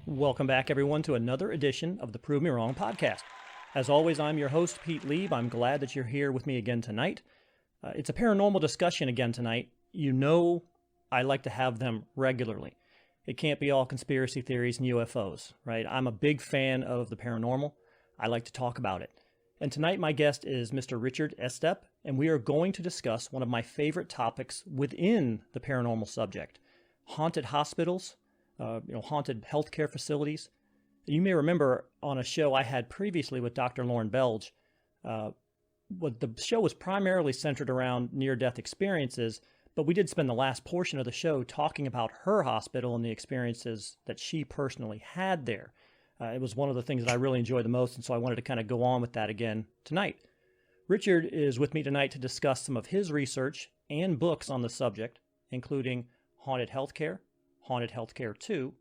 Welcome back, everyone, to another edition of the Prove Me Wrong podcast. As always, I'm your host, Pete Lieb. I'm glad that you're here with me again tonight. It's a paranormal discussion again tonight. You know I like to have them regularly. It can't be all conspiracy theories and UFOs, right? I'm a big fan of the paranormal. I like to talk about it. And tonight my guest is Mr. Richard Estep, and we are going to discuss one of my favorite topics within the paranormal subject, haunted hospitals, haunted healthcare facilities. You may remember on a show I had previously with Dr. Lauren Belge, the show was primarily centered around near-death experiences, but we did spend the last portion of the show talking about her hospital and the experiences that she personally had there. It was one of the things that I really enjoyed the most, and so I wanted to kind of go on with that again tonight. Richard is with me tonight to discuss some of his research and books on the subject, including Haunted Healthcare, Haunted Healthcare 2,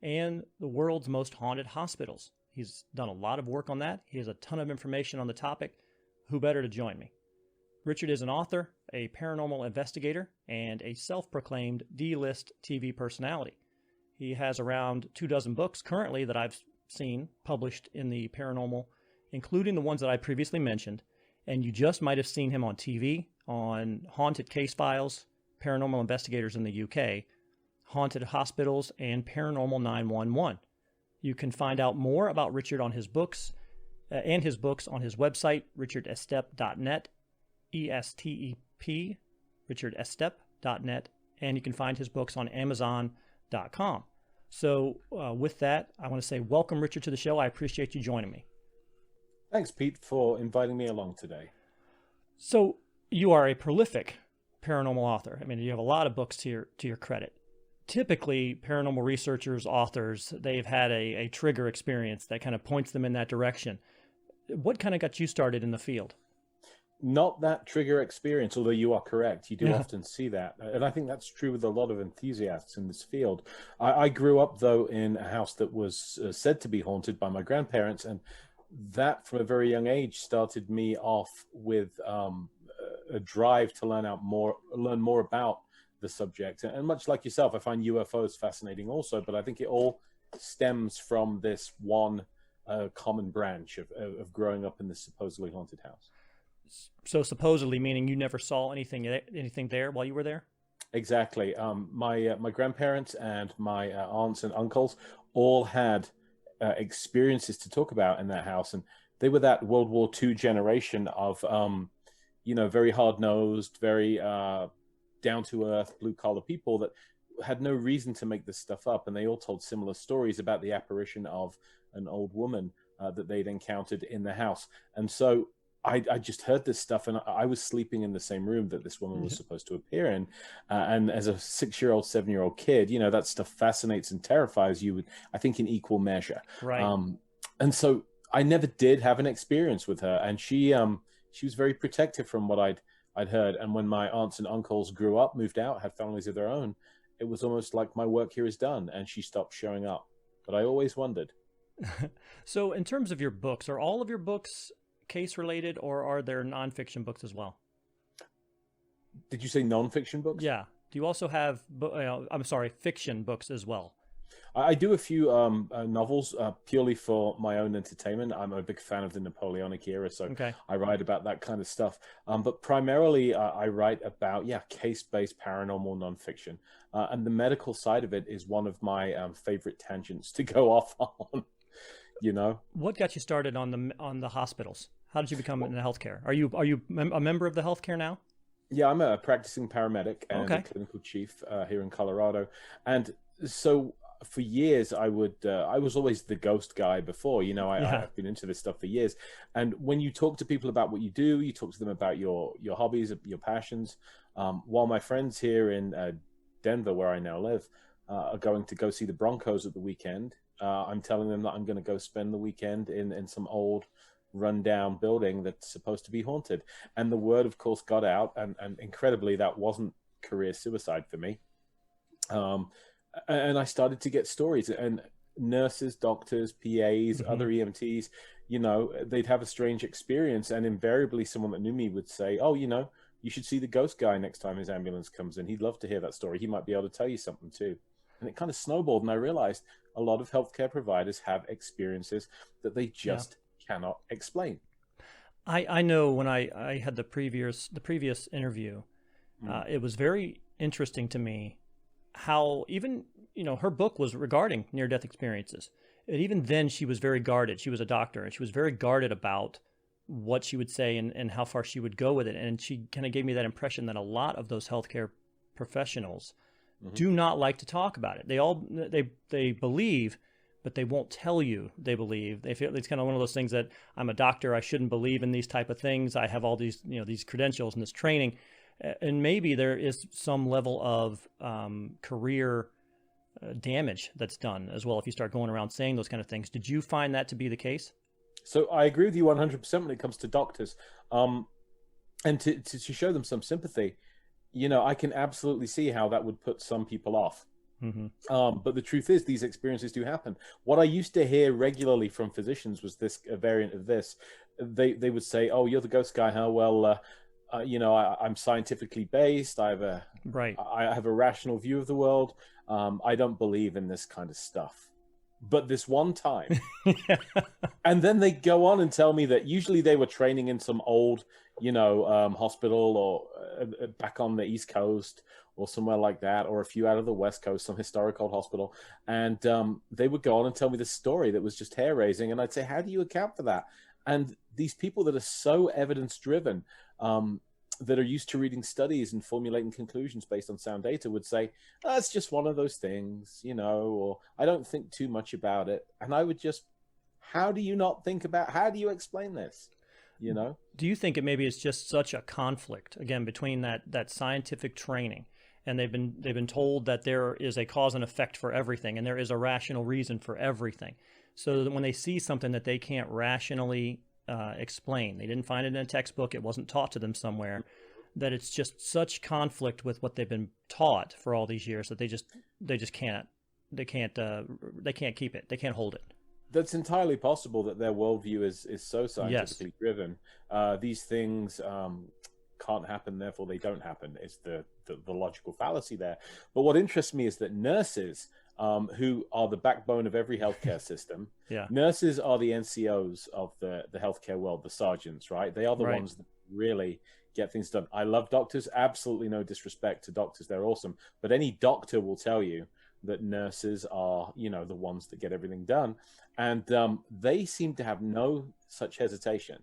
and the world's most haunted hospitals. He's done a lot of work on that. He has a ton of information on the topic. Who better to join me? Richard is an author, a paranormal investigator, and a self-proclaimed D-list TV personality. He has around 24 books currently that I've seen published in the paranormal, including the ones that I previously mentioned, and you just might have seen him on TV, on Haunted Case Files, Paranormal Investigators in the UK, Haunted Hospitals, and Paranormal 911. You can find out more about Richard on his books, and his books on his website, richardestep.net, E-S-T-E-P, richardestep.net, and you can find his books on amazon.com. So with that, I want to say welcome, Richard, to the show. I appreciate you joining me. Thanks, Pete, for inviting me along today. So you are a prolific paranormal author. I mean, you have a lot of books to your credit. Typically, paranormal researchers, authors, they've had a trigger experience that kind of points them in that direction. What kind of got you started in the field? Not that trigger experience, although you are correct. You do often see that. And I think that's true with a lot of enthusiasts in this field. I grew up, though, in a house that was said to be haunted by my grandparents. And that, from a very young age, started me off with a drive to learn more about the subject. And much like yourself, I find UFOs fascinating also. But I think it all stems from this one common branch of growing up in this supposedly haunted house. So supposedly, meaning you never saw anything there while you were there? Exactly. My grandparents and my aunts and uncles all had experiences to talk about in that house, and they were that World War II generation of, very hard-nosed, very down-to-earth, blue-collar people that had no reason to make this stuff up, and they all told similar stories about the apparition of an old woman that they'd encountered in the house. And so I just heard this stuff, and I was sleeping in the same room that this woman was supposed to appear in. And as a 6-year-old, 7-year-old kid, that stuff fascinates and terrifies you, I think, in equal measure. Right. And so I never did have an experience with her, and she was very protective from what I'd heard. And when my aunts and uncles grew up, moved out, had families of their own, it was almost like my work here is done, and she stopped showing up. But I always wondered. So in terms of your books, are all of your books case related, or are there nonfiction books as well? Did you say nonfiction books? Yeah. Do you also have, fiction books as well? I do a few novels purely for my own entertainment. I'm a big fan of the Napoleonic era, so I write about that kind of stuff. But primarily, I write about, case-based paranormal nonfiction. And the medical side of it is one of my favorite tangents to go off on. What got you started on the hospitals? How did you become in the healthcare? Are you a member of the healthcare now? Yeah, I'm a practicing paramedic and a clinical chief here in Colorado. And so for years, I was always the ghost guy before. I've been into this stuff for years. And when you talk to people about what you do, you talk to them about your hobbies, your passions. While my friends here in Denver, where I now live, are going to go see the Broncos at the weekend, I'm telling them that I'm going to go spend the weekend in some old rundown building that's supposed to be haunted. And the word, of course, got out, and incredibly, that wasn't career suicide for me. And I started to get stories, and nurses, doctors, PAs, other EMTs, they'd have a strange experience, and invariably someone that knew me would say, oh, you should see the ghost guy next time his ambulance comes in. He'd love to hear that story. He might be able to tell you something too. And it kind of snowballed, and I realized, a lot of healthcare providers have experiences that they just cannot explain. I know when I had the previous interview, it was very interesting to me how even, her book was regarding near-death experiences. And even then she was very guarded. She was a doctor and she was very guarded about what she would say and how far she would go with it. And she kind of gave me that impression that a lot of those healthcare professionals do not like to talk about it. They believe, but they won't tell you they believe. They feel it's kind of one of those things that I'm a doctor, I shouldn't believe in these type of things. I have all these, these credentials and this training. And maybe there is some level of career damage that's done as well if you start going around saying those kind of things. Did you find that to be the case? So I agree with you 100% when it comes to doctors. And to show them some sympathy, I can absolutely see how that would put some people off. But the truth is, these experiences do happen. What I used to hear regularly from physicians was this, a variant of this. They would say, "Oh, you're the ghost guy, huh? Well, I'm scientifically based. I have a rational view of the world. I don't believe in this kind of stuff. But this one time," and then they go on and tell me that usually they were training in some old, hospital or back on the East Coast or somewhere like that, or a few out of the West Coast, some historic old hospital. And they would go on and tell me this story that was just hair raising. And I'd say, how do you account for that? And these people that are so evidence driven, that are used to reading studies and formulating conclusions based on sound data would say, "Oh, it's just one of those things, or I don't think too much about it." And I would just, how do you explain this? Do you think it maybe is just such a conflict again between that scientific training, and they've been told that there is a cause and effect for everything and there is a rational reason for everything, so that when they see something that they can't rationally explain, they didn't find it in a textbook, it wasn't taught to them somewhere, that it's just such conflict with what they've been taught for all these years that they just can't keep it, they can't hold it. That's entirely possible, that their worldview is so scientifically driven. These things can't happen, therefore they don't happen. It's the logical fallacy there. But what interests me is that nurses, who are the backbone of every healthcare system, nurses are the NCOs of the healthcare world, the sergeants, right? They are the ones that really get things done. I love doctors, absolutely no disrespect to doctors, they're awesome. But any doctor will tell you that nurses are, the ones that get everything done. And they seem to have no such hesitation.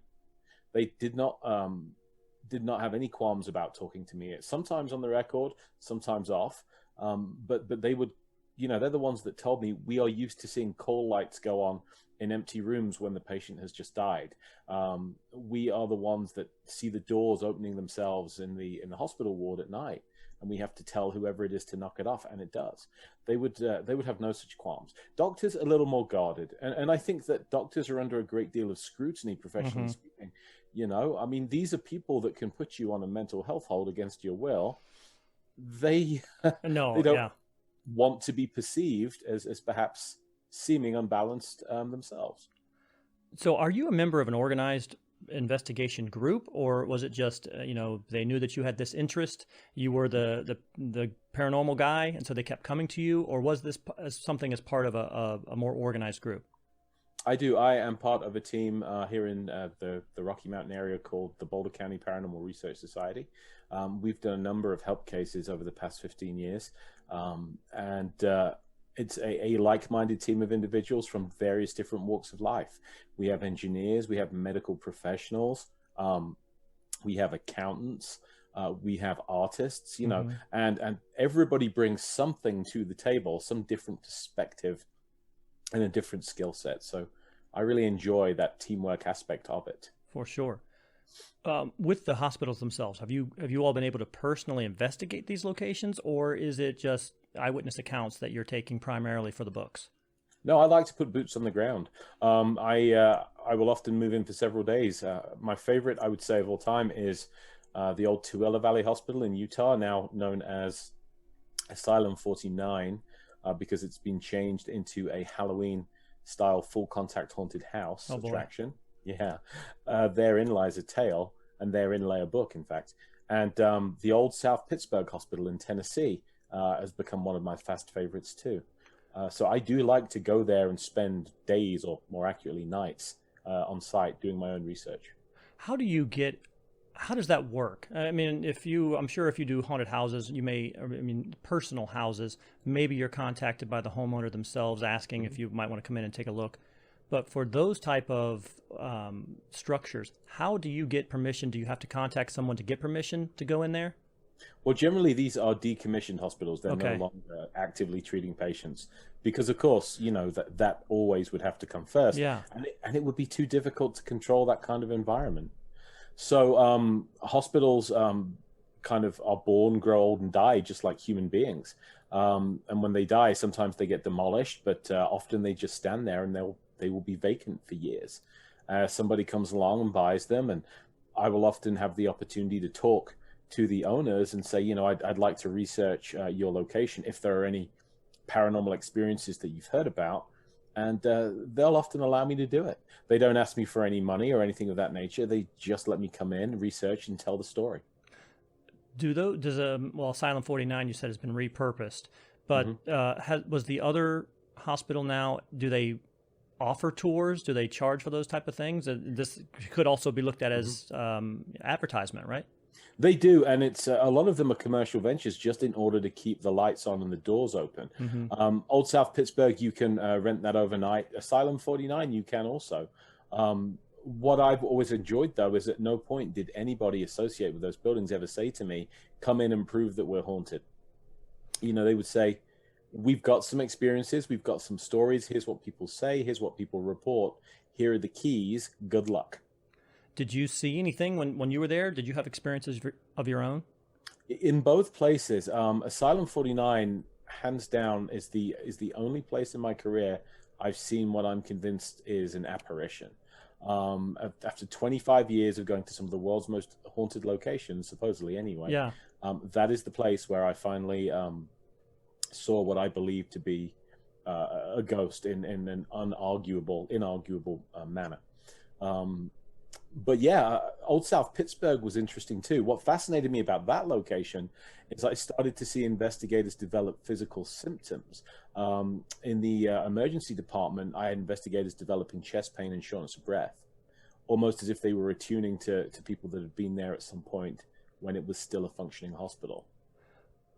They did not have any qualms about talking to me. Sometimes on the record, sometimes off. But they would, they're the ones that told me, we are used to seeing call lights go on in empty rooms when the patient has just died. We are the ones that see the doors opening themselves in the hospital ward at night, and we have to tell whoever it is to knock it off, and it does. They would have no such qualms. Doctors a little more guarded, and I think that doctors are under a great deal of scrutiny, professionally speaking. These are people that can put you on a mental health hold against your will. They don't want to be perceived as perhaps seeming unbalanced themselves. So are you a member of an organized investigation group, or was it just, they knew that you had this interest, you were the paranormal guy, and so they kept coming to you, or was this something as part of a more organized group? I am part of a team here in the Rocky Mountain area called the Boulder County Paranormal Research Society. We've done a number of help cases over the past 15 years. And it's a like-minded team of individuals from various different walks of life. We have engineers, we have medical professionals, we have accountants, we have artists, and everybody brings something to the table, some different perspective and a different skill set. So I really enjoy that teamwork aspect of it. For sure. With the hospitals themselves, have you all been able to personally investigate these locations, or is it just eyewitness accounts that you're taking primarily for the books? No, I like to put boots on the ground. I will often move in for several days. My favorite, I would say, of all time is the old Tuella Valley Hospital in Utah, now known as Asylum 49, because it's been changed into a Halloween-style full-contact haunted house attraction. Yeah, therein lies a tale, and therein lay a book, in fact. And the old South Pittsburgh Hospital in Tennessee has become one of my fast favorites too. So I do like to go there and spend days, or more accurately nights, on site doing my own research. How does that work? I mean, I'm sure if you do haunted houses, personal houses, maybe you're contacted by the homeowner themselves asking if you might want to come in and take a look. But for those type of structures, how do you get permission? Do you have to contact someone to get permission to go in there? Well, generally these are decommissioned hospitals. They're Okay. no longer actively treating patients because, of course, that always would have to come first, Yeah. and it would be too difficult to control that kind of environment. So hospitals kind of are born, grow old, and die just like human beings. And when they die, sometimes they get demolished, but often they just stand there and they will be vacant for years. Somebody comes along and buys them, and I will often have the opportunity to talk to the owners and say, I'd like to research your location if there are any paranormal experiences that you've heard about. And they'll often allow me to do it. They don't ask me for any money or anything of that nature. They just let me come in, research, and tell the story. Asylum 49 you said has been repurposed, but was the other hospital now, do they offer tours? Do they charge for those type of things? This could also be looked at as advertisement, right? They do, and it's a lot of them are commercial ventures just in order to keep the lights on and the doors open. Old South Pittsburgh, you can rent that overnight. Asylum 49, you can also. What I've always enjoyed, though, is at no point did anybody associated with those buildings ever say to me, come in and prove that we're haunted. They would say, we've got some experiences, we've got some stories, here's what people say, here's what people report, here are the keys, good luck. Did you see anything when you were there? Did you have experiences of your own? In both places, Asylum 49, hands down, is the only place in my career I've seen what I'm convinced is an apparition. After 25 years of going to some of the world's most haunted locations, supposedly anyway, Yeah. That is the place where I finally saw what I believe to be a ghost in an inarguable manner. But yeah, Old South Pittsburgh was interesting too. What fascinated me about that location is I started to see investigators develop physical symptoms. In the emergency department, I had investigators developing chest pain and shortness of breath, almost as if they were attuning to people that had been there at some point when it was still a functioning hospital.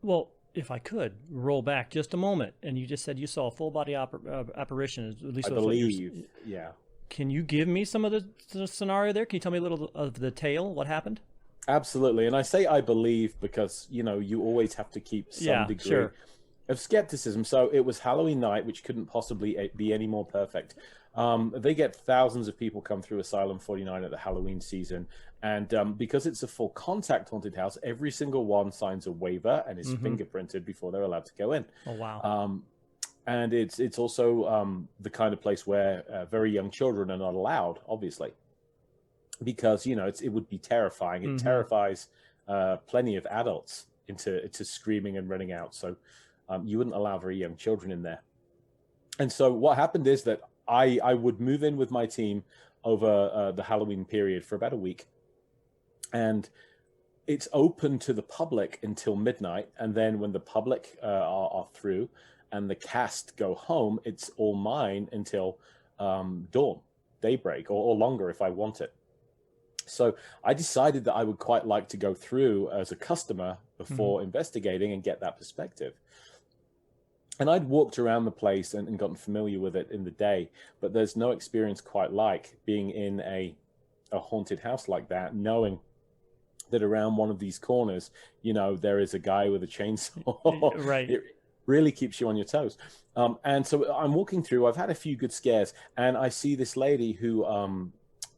Well, if I could roll back just a moment, and you just said you saw a full body apparition, at least I believe, yeah. Can you give me some of the scenario there? Can you tell me a little of the tale? What happened? Absolutely. And I say I believe because, you always have to keep some degree of skepticism. So it was Halloween night, which couldn't possibly be any more perfect. They get thousands of people come through Asylum 49 at the Halloween season. And because it's a full contact haunted house, every single one signs a waiver and is fingerprinted before they're allowed to go in. Oh, wow. And it's also the kind of place where very young children are not allowed, obviously, because it would be terrifying. It terrifies plenty of adults into screaming and running out. So you wouldn't allow very young children in there. And so what happened is that I would move in with my team over the Halloween period for about a week, and it's open to the public until midnight. And then when the public are through and the cast go home, it's all mine until dawn, daybreak, or longer if I want it. So I decided that I would quite like to go through as a customer before investigating and get that perspective. And I'd walked around the place and gotten familiar with it in the day, but there's no experience quite like being in a haunted house like that, knowing that around one of these corners, there is a guy with a chainsaw. Right. It really keeps you on your toes. And so I'm walking through, I've had a few good scares, and I see this lady who,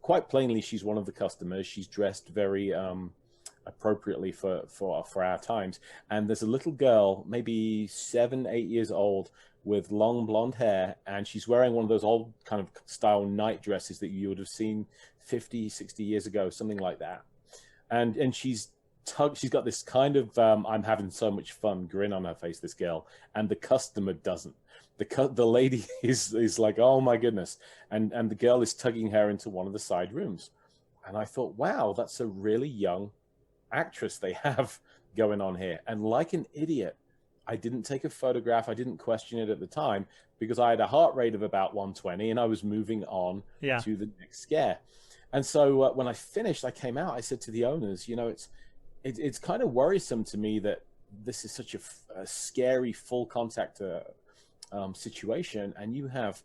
quite plainly, she's one of the customers. She's dressed very appropriately for our times. And there's a little girl, maybe 7, 8 years old, with long blonde hair, and she's wearing one of those old kind of style night dresses that you would have seen 50, 60 years ago, something like that. And she's got this kind of I'm having so much fun grin on her face, this girl, and the customer doesn't. The lady is like, oh my goodness, and the girl is tugging her into one of the side rooms. And I thought, wow, that's a really young actress they have going on here. And like an idiot, I didn't take a photograph. I didn't question it at the time because I had a heart rate of about 120 and I was moving on to the next scare. And so when I finished, I came out, I said to the owners, it's kind of worrisome to me that this is such a scary full contact situation. And you have,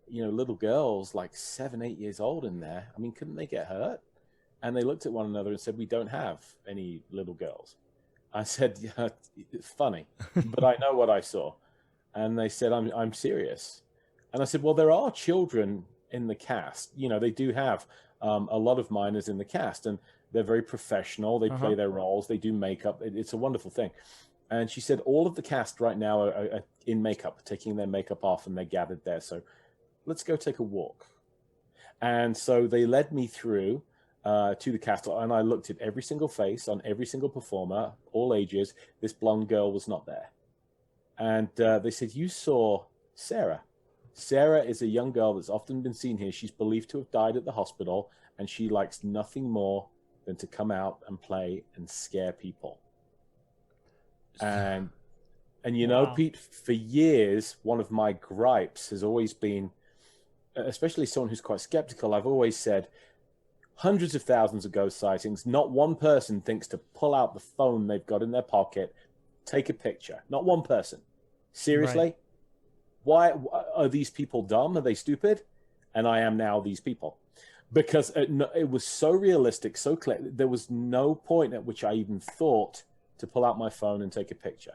little girls like 7, 8 years old in there. I mean, couldn't they get hurt? And they looked at one another and said, we don't have any little girls. I said, yeah, it's funny, but I know what I saw. And they said, I'm serious. And I said, well, there are children in the cast. They do have a lot of minors in the cast, and they're very professional. They play their roles. They do makeup. It's a wonderful thing. And she said, all of the cast right now are in makeup, taking their makeup off, and they're gathered there. So let's go take a walk. And so they led me through to the castle, and I looked at every single face on every single performer, all ages. This blonde girl was not there. And they said, you saw Sarah. Sarah is a young girl that's often been seen here. She's believed to have died at the hospital, and she likes nothing more than to come out and play and scare people. And wow. Pete, for years, one of my gripes has always been, especially someone who's quite skeptical, I've always said, hundreds of thousands of ghost sightings, not one person thinks to pull out the phone they've got in their pocket, take a picture. Not one person. Seriously? Right. Why are these people dumb? Are they stupid? And I am now these people. Because it was so realistic, so clear. There was no point at which I even thought to pull out my phone and take a picture.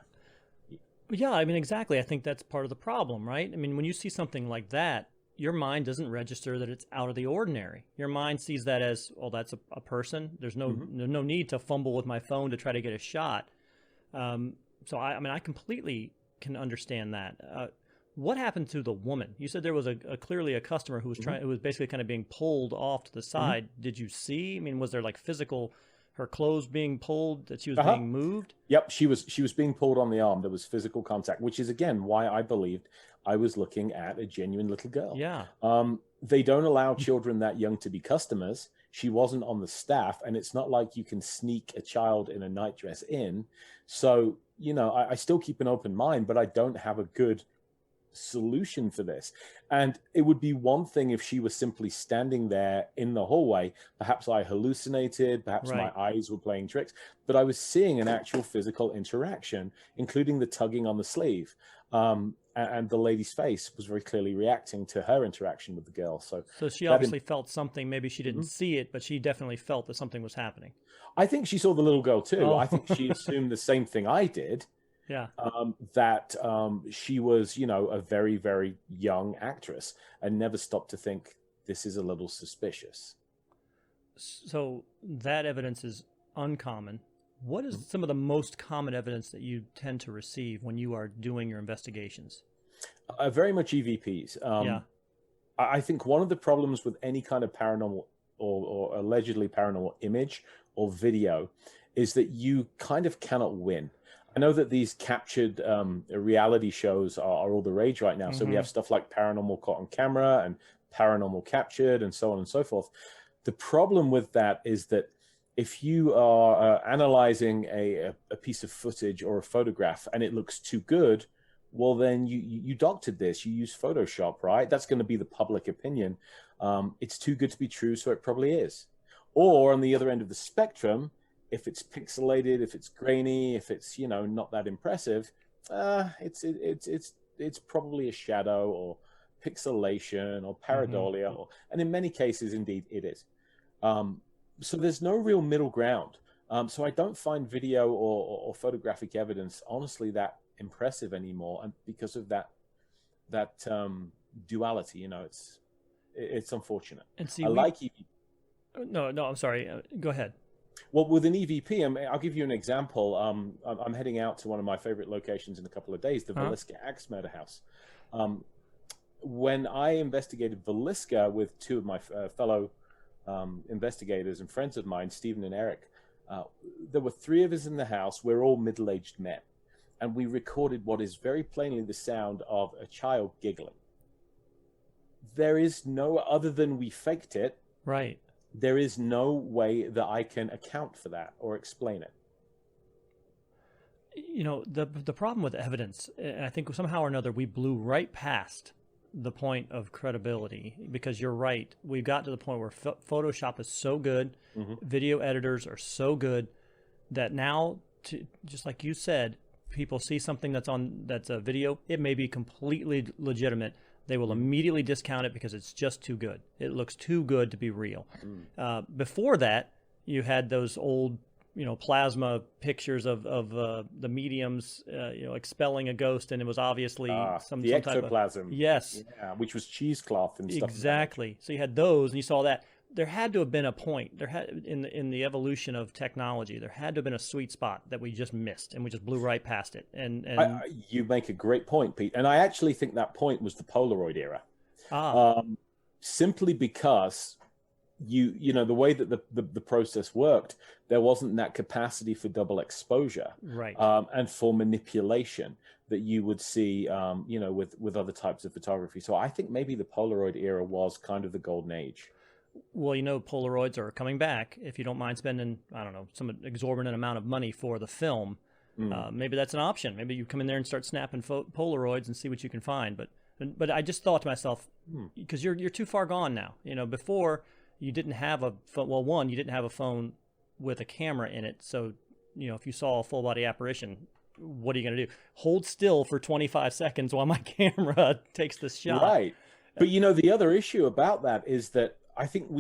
Yeah, I mean, exactly. I think that's part of the problem, right? I mean, when you see something like that, your mind doesn't register that it's out of the ordinary. Your mind sees that as, well, that's a person. There's no need to fumble with my phone to try to get a shot. So I completely can understand that. What happened to the woman? You said there was clearly a customer who was who was basically kind of being pulled off to the side. Did you see? I mean, was there like physical, her clothes being pulled, that she was being moved? Yep, she was being pulled on the arm. There was physical contact, which is again why I believed I was looking at a genuine little girl. Yeah. They don't allow children that young to be customers. She wasn't on the staff, and it's not like you can sneak a child in a nightdress in. So, I still keep an open mind, but I don't have a good solution for this. And it would be one thing if she was simply standing there in the hallway. Perhaps I hallucinated, perhaps my eyes were playing tricks, but I was seeing an actual physical interaction, including the tugging on the sleeve. And the lady's face was very clearly reacting to her interaction with the girl. So she obviously felt something. Maybe she didn't see it, but she definitely felt that something was happening. I think she saw the little girl too. Oh. I think she assumed the same thing I did. Yeah. That she was, a very, very young actress, and never stopped to think this is a little suspicious. So that evidence is uncommon. What is some of the most common evidence that you tend to receive when you are doing your investigations? Very much EVPs. I think one of the problems with any kind of paranormal or allegedly paranormal image or video is that you kind of cannot win. I know that these captured reality shows are all the rage right now. So we have stuff like Paranormal Caught on Camera and Paranormal Captured and so on and so forth. The problem with that is that if you are analyzing a piece of footage or a photograph and it looks too good, well, then you doctored this. You use Photoshop, right? That's going to be the public opinion. It's too good to be true, so it probably is. Or on the other end of the spectrum, if it's pixelated, if it's grainy, if it's not that impressive, it's probably a shadow or pixelation or pareidolia, and in many cases, indeed, it is. So there's no real middle ground. So I don't find video or photographic evidence honestly that impressive anymore, and because of that duality, it's unfortunate. And see, like EVP. No, I'm sorry. Go ahead. Well, with an EVP, I'll give you an example. I'm heading out to one of my favorite locations in a couple of days, the Villisca Axe Murder House. When I investigated Villisca with two of my fellow investigators and friends of mine, Stephen and Eric, there were three of us in the house. We're all middle-aged men. And we recorded what is very plainly the sound of a child giggling. There is no, other than we faked it. Right. There is no way that I can account for that or explain it. The problem with evidence, and I think somehow or another we blew right past the point of credibility, because you're right. We've got to the point where Photoshop is so good, video editors are so good that now, just like you said, people see something that's a video. It may be completely legitimate. They will immediately discount it because it's just too good. It looks too good to be real. Before that, you had those old, plasma pictures of the mediums, expelling a ghost, and it was obviously some ectoplasm. Type of, yes, yeah, which was cheesecloth and stuff. Exactly. So you had those, and you saw that. There had to have been a point. There had in the evolution of technology. There had to have been a sweet spot that we just missed, and we just blew right past it. And you make a great point, Pete. And I actually think that point was the Polaroid era. Simply because the way that the process worked, there wasn't that capacity for double exposure, right, and for manipulation that you would see, with other types of photography. So I think maybe the Polaroid era was kind of the golden age. Well, Polaroids are coming back. If you don't mind spending, I don't know, some exorbitant amount of money for the film, maybe that's an option. Maybe you come in there and start snapping Polaroids and see what you can find. But I just thought to myself, because you're too far gone now. Before you didn't have a phone. Well, one, you didn't have a phone with a camera in it. So, if you saw a full body apparition, what are you going to do? Hold still for 25 seconds while my camera takes the shot. Right. But the other issue about that is that I think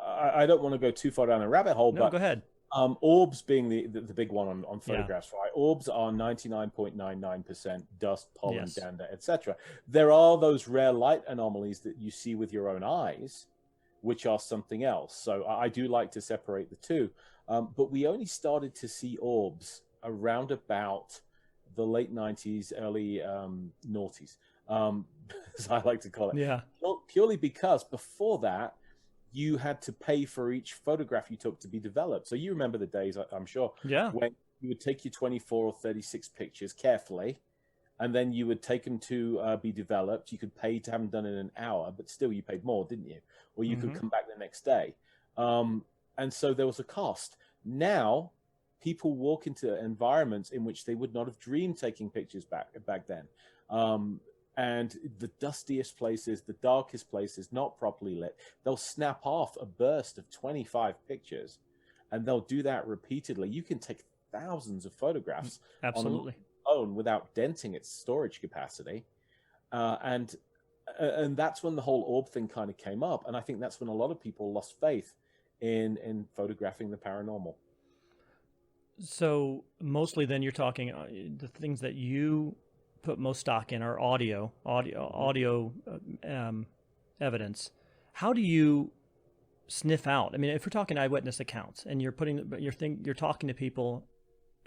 I don't want to go too far down a rabbit hole, but go ahead. Orbs being the big one on photographs, right? Orbs are 99.99% dust, pollen, dander, etc. There are those rare light anomalies that you see with your own eyes, which are something else. So I do like to separate the two. But we only started to see orbs around about the late 90s, early noughties. As I like to call it. Yeah. Purely because before that, you had to pay for each photograph you took to be developed. So you remember the days, I'm sure, when you would take your 24 or 36 pictures carefully, and then you would take them to be developed. You could pay to have them done in an hour, but still you paid more, didn't you? Or you could come back the next day. And so there was a cost. Now, people walk into environments in which they would not have dreamed taking pictures back then. And the dustiest places, the darkest places, not properly lit, they'll snap off a burst of 25 pictures, and they'll do that repeatedly. You can take thousands of photographs absolutely on your phone without denting its storage capacity. And that's when the whole orb thing kind of came up. And I think that's when a lot of people lost faith in photographing the paranormal. So mostly then you're talking the things that you put most stock in are audio evidence. How do you sniff out? I mean, if we're talking eyewitness accounts and you're talking to people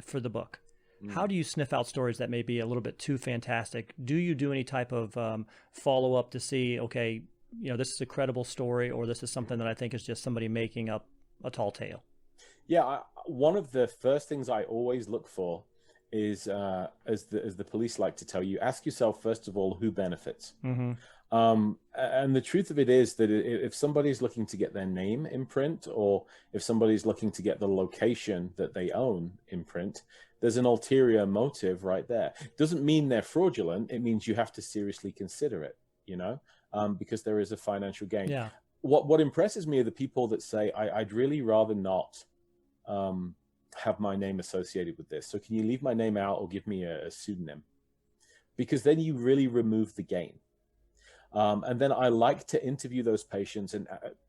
for the book, how do you sniff out stories that may be a little bit too fantastic? Do you do any type of follow up to see, okay, this is a credible story, or this is something that I think is just somebody making up a tall tale? Yeah, one of the first things I always look for is, as the police like to tell you, ask yourself, first of all, who benefits. And the truth of it is that if somebody's looking to get their name in print, or if somebody's looking to get the location that they own in print, there's an ulterior motive right there. It doesn't mean they're fraudulent. It means you have to seriously consider it, because there is a financial gain. Yeah. What impresses me are the people that say, I'd really rather not have my name associated with this. So can you leave my name out or give me a pseudonym? Because then you really remove the gain. And then I like to interview those patients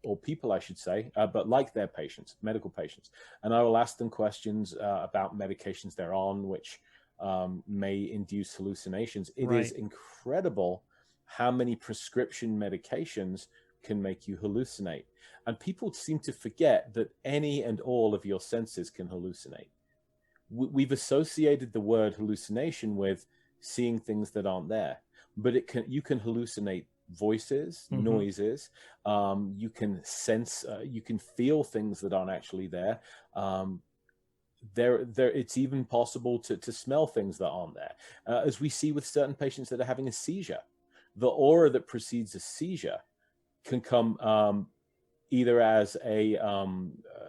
or people, I should say, but like their patients, medical patients. And I will ask them questions about medications they're on, which may induce hallucinations. It is incredible how many prescription medications can make you hallucinate. And people seem to forget that any and all of your senses can hallucinate. We've associated the word hallucination with seeing things that aren't there, but you can hallucinate voices, noises. You can sense, you can feel things that aren't actually there. It's even possible to smell things that aren't there. As we see with certain patients that are having a seizure, the aura that precedes a seizure can come either as a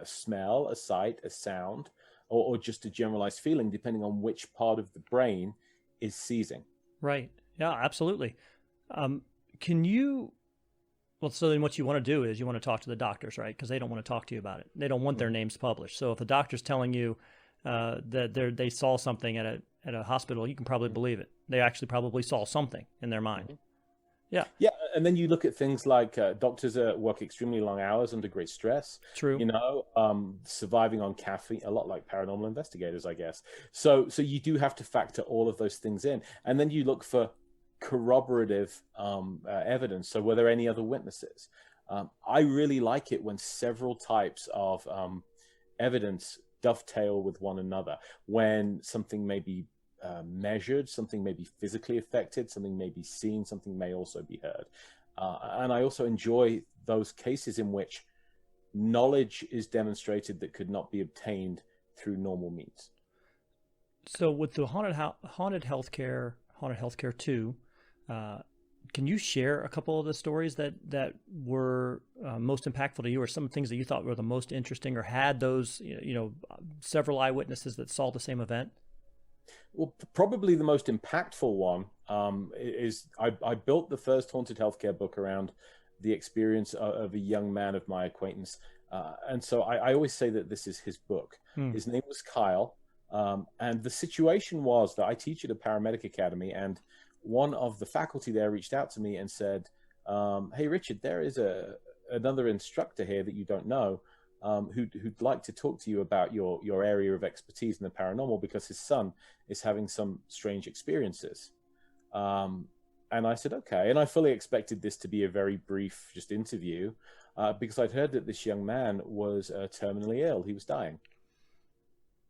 smell, a sight, a sound, or just a generalized feeling, depending on which part of the brain is seizing. Right. Yeah, absolutely. Can you, well, so then what you want to do is you want to talk to the doctors, right? Because they don't want to talk to you about it. They don't want their names published. So if the doctor's telling you that they saw something at a hospital, you can probably believe it. They actually probably saw something in their mind. Yeah. Yeah. And then you look at things like doctors work extremely long hours under great stress. True. Surviving on caffeine, a lot like paranormal investigators, I guess. So you do have to factor all of those things in. And then you look for corroborative evidence. So were there any other witnesses? I really like it when several types of evidence dovetail with one another, when something may be measured, something may be physically affected, something may be seen, something may also be heard. And I also enjoy those cases in which knowledge is demonstrated that could not be obtained through normal means. So with the haunted healthcare 2, can you share a couple of the stories that were most impactful to you, or some things that you thought were the most interesting, or had those, several eyewitnesses that saw the same event? Well, probably the most impactful one is I built the first haunted healthcare book around the experience of a young man of my acquaintance. And so I always say that this is his book. His name was Kyle. And the situation was that I teach at a paramedic academy, and one of the faculty there reached out to me and said, hey, Richard, there is another instructor here that you don't know who'd like to talk to you about your area of expertise in the paranormal, because his son is having some strange experiences. And I said, okay. And I fully expected this to be a very brief just interview because I'd heard that this young man was terminally ill. He was dying.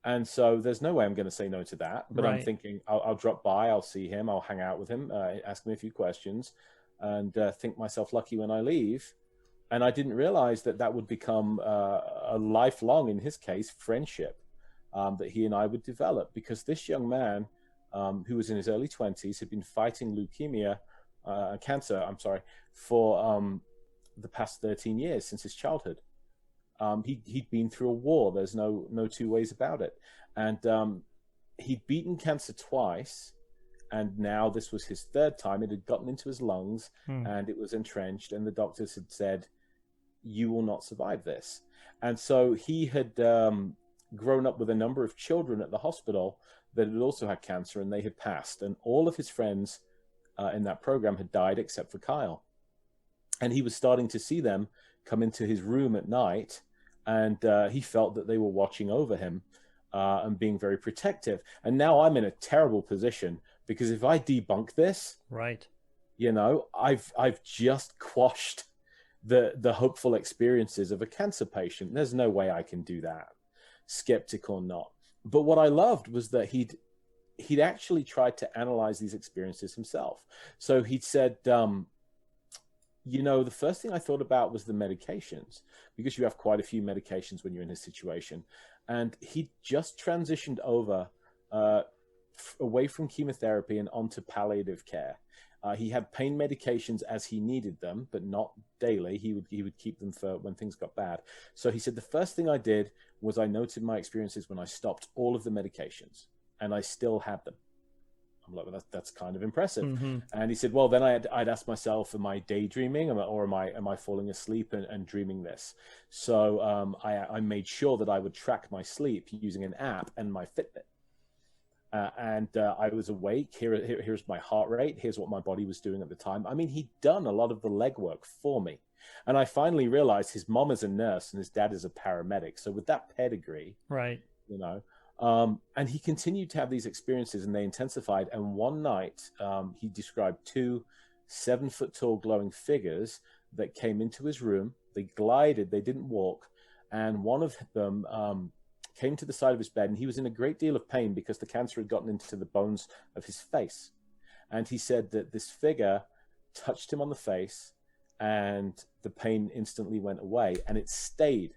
And so there's no way I'm going to say no to that. But right. I'm thinking I'll drop by, I'll see him, I'll hang out with him, ask him a few questions, and think myself lucky when I leave. And I didn't realize that would become a lifelong, in his case, friendship that he and I would develop, because this young man, who was in his early 20s, had been fighting cancer, for the past 13 years, since his childhood. He'd been through a war. There's no two ways about it. And he'd beaten cancer twice. And now this was his third time. It had gotten into his lungs and it was entrenched. And the doctors had said, you will not survive this. And so he had grown up with a number of children at the hospital that had also had cancer, and they had passed. And all of his friends in that program had died except for Kyle. And he was starting to see them come into his room at night, and he felt that they were watching over him and being very protective. And now I'm in a terrible position, because if I debunk this, right, I've just quashed the hopeful experiences of a cancer patient. There's no way I can do that, skeptic or not. But what I loved was that he'd actually tried to analyze these experiences himself. So he'd said, the first thing I thought about was the medications, because you have quite a few medications when you're in his situation. And he just transitioned over away from chemotherapy and onto palliative care. He had pain medications as he needed them, but not daily. He would keep them for when things got bad. So he said, the first thing I did was I noted my experiences when I stopped all of the medications, and I still had them. I'm like, well, that's kind of impressive. Mm-hmm. And he said, well, then I'd ask myself, am I daydreaming, or am I falling asleep and dreaming this? So I made sure that I would track my sleep using an app and my Fitbit. I was awake. Here's my heart rate. Here's what my body was doing at the time. I mean, he'd done a lot of the legwork for me. And I finally realized his mom is a nurse and his dad is a paramedic. So with that pedigree, right, and he continued to have these experiences, and they intensified. And one night, he described 2 7-foot-tall glowing figures that came into his room. They glided. They didn't walk. And one of them came to the side of his bed, and he was in a great deal of pain because the cancer had gotten into the bones of his face. And he said that this figure touched him on the face, and the pain instantly went away, and it stayed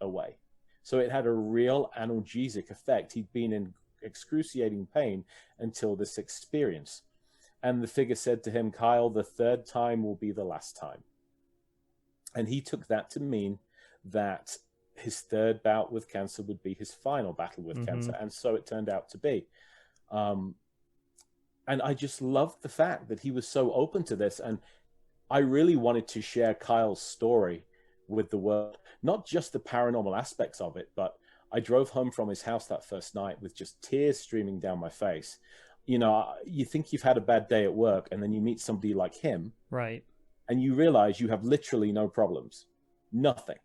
away. So it had a real analgesic effect. He'd been in excruciating pain until this experience. And the figure said to him, Kyle, the third time will be the last time. And he took that to mean that his third bout with cancer would be his final battle with cancer. And so it turned out to be. And I just loved the fact that he was so open to this. And I really wanted to share Kyle's story with the world, not just the paranormal aspects of it, but I drove home from his house that first night with just tears streaming down my face. You know, you think you've had a bad day at work, and then you meet somebody like him. Right. And you realize you have literally no problems, nothing.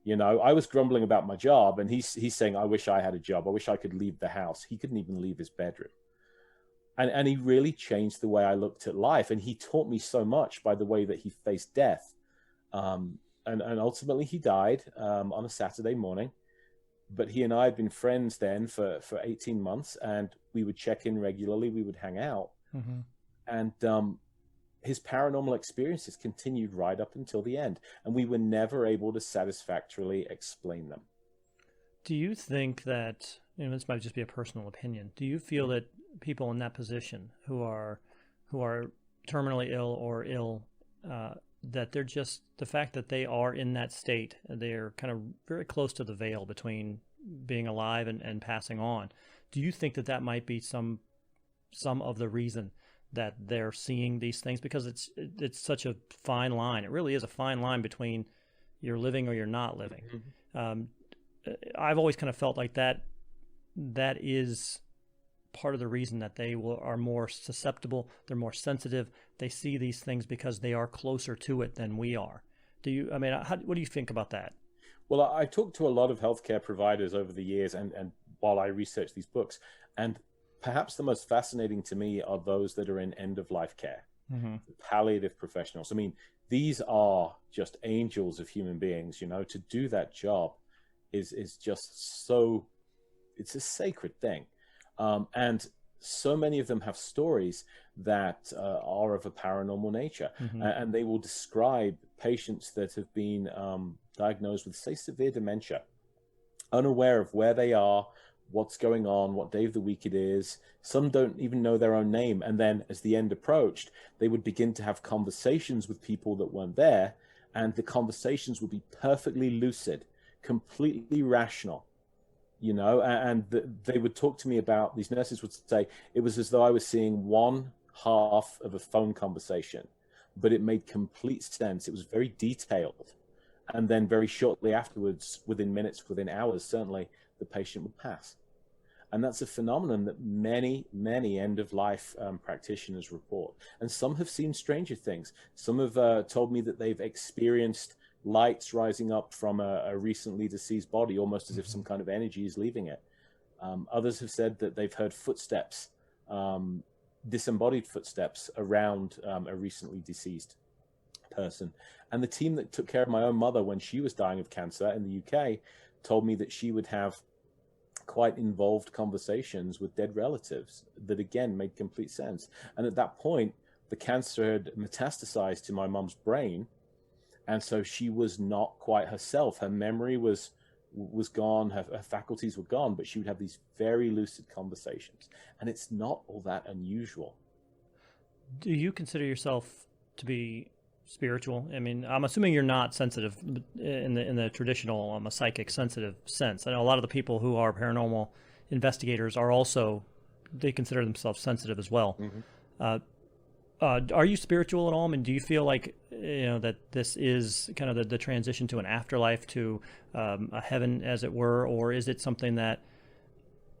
You know, I was grumbling about my job, and he's saying, I wish I had a job. I wish I could leave the house. He couldn't even leave his bedroom. And he really changed the way I looked at life. And he taught me so much by the way that he faced death. And ultimately he died on a Saturday morning. But he and I had been friends then for 18 months, and we would check in regularly. We would hang out. And his paranormal experiences continued right up until the end. And we were never able to satisfactorily explain them. Do you think that, you know, this might just be a personal opinion, do you feel that people in that position who are terminally ill or ill, that they're just, the fact that they are in that state, they're kind of very close to the veil between being alive and passing on, do you think that that might be some of the reason that they're seeing these things? Because it's such a fine line. It really is a fine line between you're living or you're not living. I've always kind of felt like that is part of the reason that they are more susceptible. They're more sensitive. They see these things because they are closer to it than we are. What do you think about that? Well, I talked to a lot of healthcare providers over the years and while I researched these books, and perhaps the most fascinating to me are those that are in end-of-life care, the palliative professionals. I mean, these are just angels of human beings, you know. To do that job is just so, it's a sacred thing. And so many of them have stories that are of a paranormal nature. And they will describe patients that have been diagnosed with, say, severe dementia, unaware of where they are, what's going on, what day of the week it is. Some don't even know their own name. And then as the end approached, they would begin to have conversations with people that weren't there. And the conversations would be perfectly lucid, completely rational, you know. And they would talk to me about, these nurses would say, it was as though I was seeing one half of a phone conversation, but it made complete sense. It was very detailed. And then very shortly afterwards, within minutes, within hours, certainly, the patient would pass. And that's a phenomenon that many, many end-of-life practitioners report. And some have seen stranger things. Some have told me that they've experienced lights rising up from a recently deceased body, almost as if some kind of energy is leaving it. Others have said that they've heard footsteps, disembodied footsteps around a recently deceased person. And the team that took care of my own mother when she was dying of cancer in the UK told me that she would have quite involved conversations with dead relatives that, again, made complete sense. And at that point, the cancer had metastasized to my mom's brain. And so she was not quite herself. Her memory was gone, her faculties were gone, but she would have these very lucid conversations. And it's not all that unusual. Do you consider yourself to be spiritual? I mean, I'm assuming you're not sensitive in the traditional psychic sensitive sense. I know a lot of the people who are paranormal investigators are also, they consider themselves sensitive as well. Are you spiritual at all? I mean, do you feel like, you know, that this is kind of the transition to an afterlife, to a heaven, as it were, or is it something that,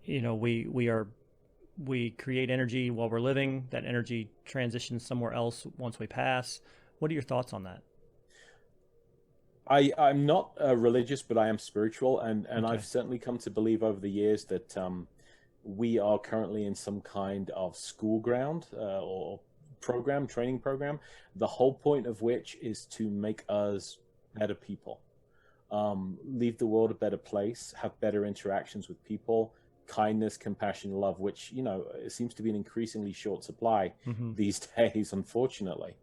you know, we create energy while we're living, that energy transitions somewhere else once we pass? What are your thoughts on that? I'm not religious, but I am spiritual, and Okay. I've certainly come to believe over the years that we are currently in some kind of school ground or training program, the whole point of which is to make us better people, leave the world a better place, have better interactions with people, kindness, compassion, love, which, you know, it seems to be an increasingly short supply these days, unfortunately.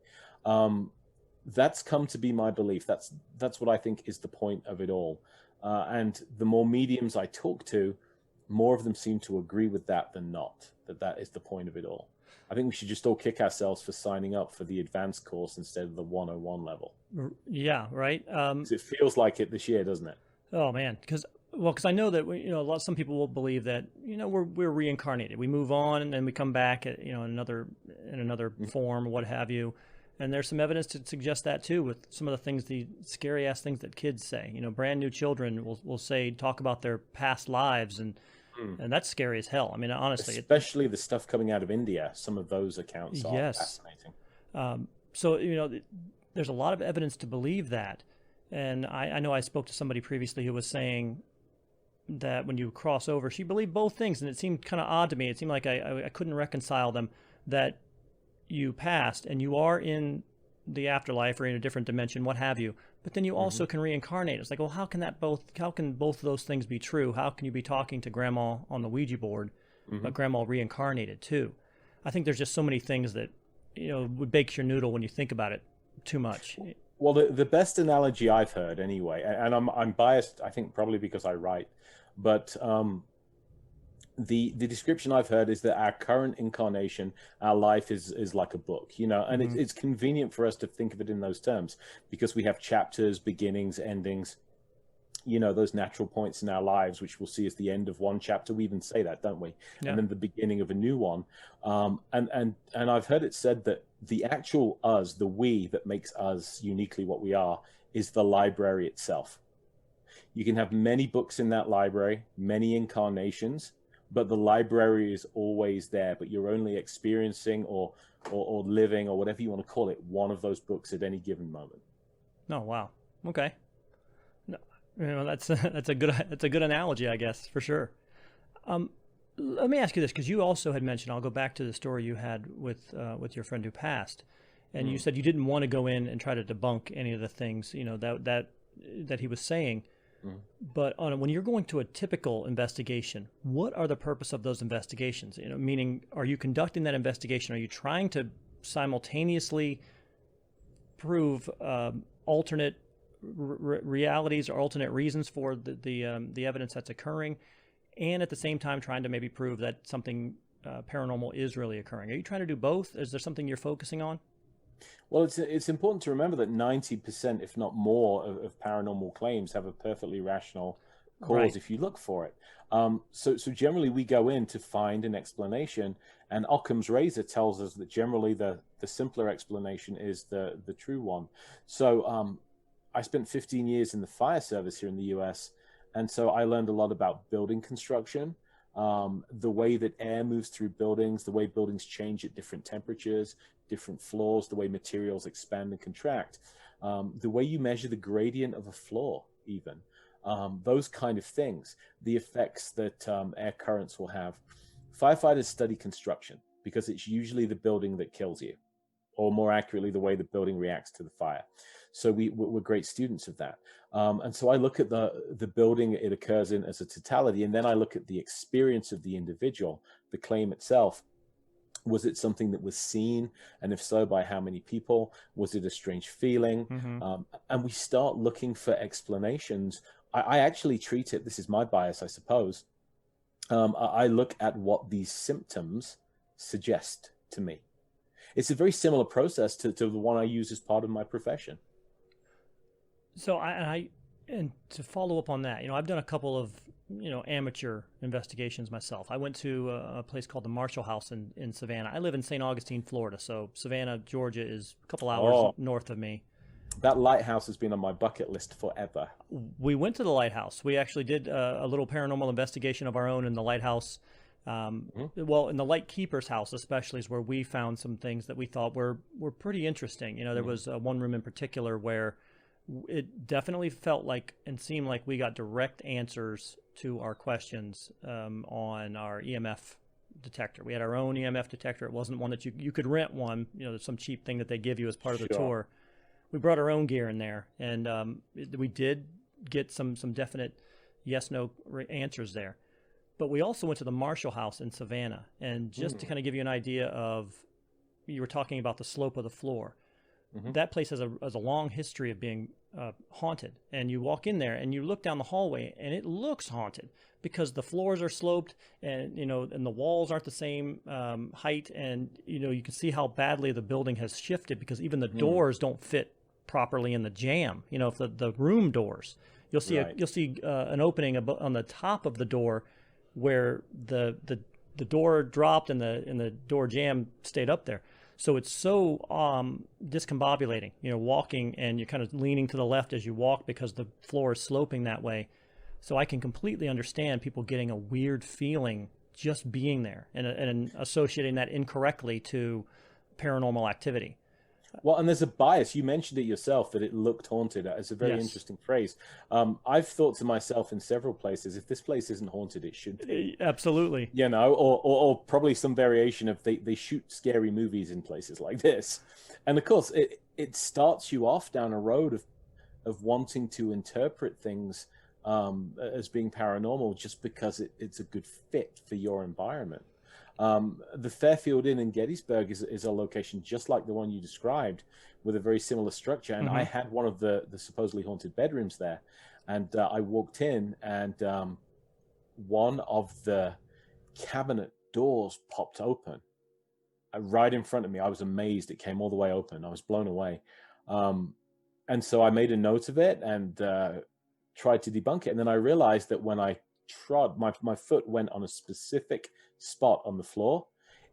That's come to be my belief. That's what I think is the point of it all. And the more mediums I talk to, more of them seem to agree with that than not, that is the point of it all. I think we should just all kick ourselves for signing up for the advanced course instead of the 101 level. Yeah, right. 'Cause it feels like it this year, doesn't it? Oh man, because I know that some people will believe that we're reincarnated. We move on and then we come back at, in another form or what have you. And there's some evidence to suggest that too, with some of the scary ass things that kids say. Brand new children will talk about their past lives, and that's scary as hell. I mean, honestly, especially the stuff coming out of India. Some of those accounts are fascinating. So there's a lot of evidence to believe that. And I know I spoke to somebody previously who was saying that when you cross over, she believed both things, and it seemed kind of odd to me. It seemed like I couldn't reconcile them, that you passed and you are in the afterlife or in a different dimension, what have you, but then you also can reincarnate. It's like, well, how can both of those things be true? How can you be talking to grandma on the Ouija board, but grandma reincarnated too? I think there's just so many things that, would bake your noodle when you think about it too much. Well, the best analogy I've heard anyway, and I'm biased, I think probably because I write, but the description I've heard is that our current incarnation, our life is like a book, and it's convenient for us to think of it in those terms because we have chapters, beginnings, endings, those natural points in our lives, which we'll see as the end of one chapter. We even say that, don't we? Yeah. And then the beginning of a new one. And I've heard it said that the actual us, the we that makes us uniquely what we are, is the library itself. You can have many books in that library, many incarnations, but the library is always there, but you're only experiencing or living or whatever you want to call it, one of those books at any given moment. Oh, wow. Okay. No, that's a good analogy, I guess, for sure. Let me ask you this, because you also had mentioned, I'll go back to the story you had with your friend who passed, and you said you didn't want to go in and try to debunk any of the things that he was saying. But when you're going to a typical investigation, what are the purpose of those investigations? Meaning, are you conducting that investigation? Are you trying to simultaneously prove alternate realities or alternate reasons for the evidence that's occurring, and at the same time trying to maybe prove that something paranormal is really occurring? Are you trying to do both? Is there something you're focusing on? Well, it's important to remember that 90%, if not more, of paranormal claims have a perfectly rational cause, right, if you look for it. So generally we go in to find an explanation, and Occam's razor tells us that generally the simpler explanation is the true one. So I spent 15 years in the fire service here in the US, and so I learned a lot about building construction, the way that air moves through buildings, the way buildings change at different temperatures, different floors, the way materials expand and contract, the way you measure the gradient of a floor even, those kind of things, the effects that air currents will have. Firefighters study construction because it's usually the building that kills you, or more accurately, the way the building reacts to the fire. So we're great students of that. And so I look at the building it occurs in as a totality, and then I look at the experience of the individual, the claim itself. Was it something that was seen? And if so, by how many people? Was it a strange feeling? And we start looking for explanations. I actually treat it, this is my bias, I suppose. I look at what these symptoms suggest to me. It's a very similar process to the one I use as part of my profession. So and to follow up on that, I've done a couple of, amateur investigations myself. I went to a place called the Marshall House in Savannah. I live in St. Augustine, Florida, so Savannah, Georgia is a couple hours north of me. That lighthouse has been on my bucket list forever. We went to the lighthouse. We actually did a little paranormal investigation of our own in the lighthouse. Well, in the lightkeeper's house especially is where we found some things that we thought were pretty interesting. There was one room in particular where it definitely felt like and seemed like we got direct answers to our questions on our EMF detector. We had our own EMF detector. It wasn't one that you could rent one, there's some cheap thing that they give you as part of the tour. We brought our own gear in there, and we did get some definite yes/no answers there. But we also went to the Marshall House in Savannah, and just to kind of give you an idea of, you were talking about the slope of the floor. That place has a long history of being haunted, and you walk in there and you look down the hallway and it looks haunted because the floors are sloped, and and the walls aren't the same height, and you can see how badly the building has shifted because even the doors don't fit properly in the jamb. If the room doors, You'll see Right. you'll see an opening on the top of the door where the door dropped and the door jamb stayed up there. So it's so discombobulating, walking, and you're kind of leaning to the left as you walk because the floor is sloping that way. So I can completely understand people getting a weird feeling just being there and associating that incorrectly to paranormal activity. Well, and there's a bias. You mentioned it yourself that it looked haunted. It's a very Yes. interesting phrase. I've thought to myself in several places, if this place isn't haunted, it should be. Absolutely. Or probably some variation of they shoot scary movies in places like this. And of course, it starts you off down a road of wanting to interpret things as being paranormal just because it's a good fit for your environment. The Fairfield Inn in Gettysburg is a location just like the one you described, with a very similar structure. And I had one of the supposedly haunted bedrooms there, and I walked in, and one of the cabinet doors popped open right in front of me. I was amazed; it came all the way open. I was blown away, and so I made a note of it and tried to debunk it. And then I realized that when I trod, my foot went on a specific spot on the floor.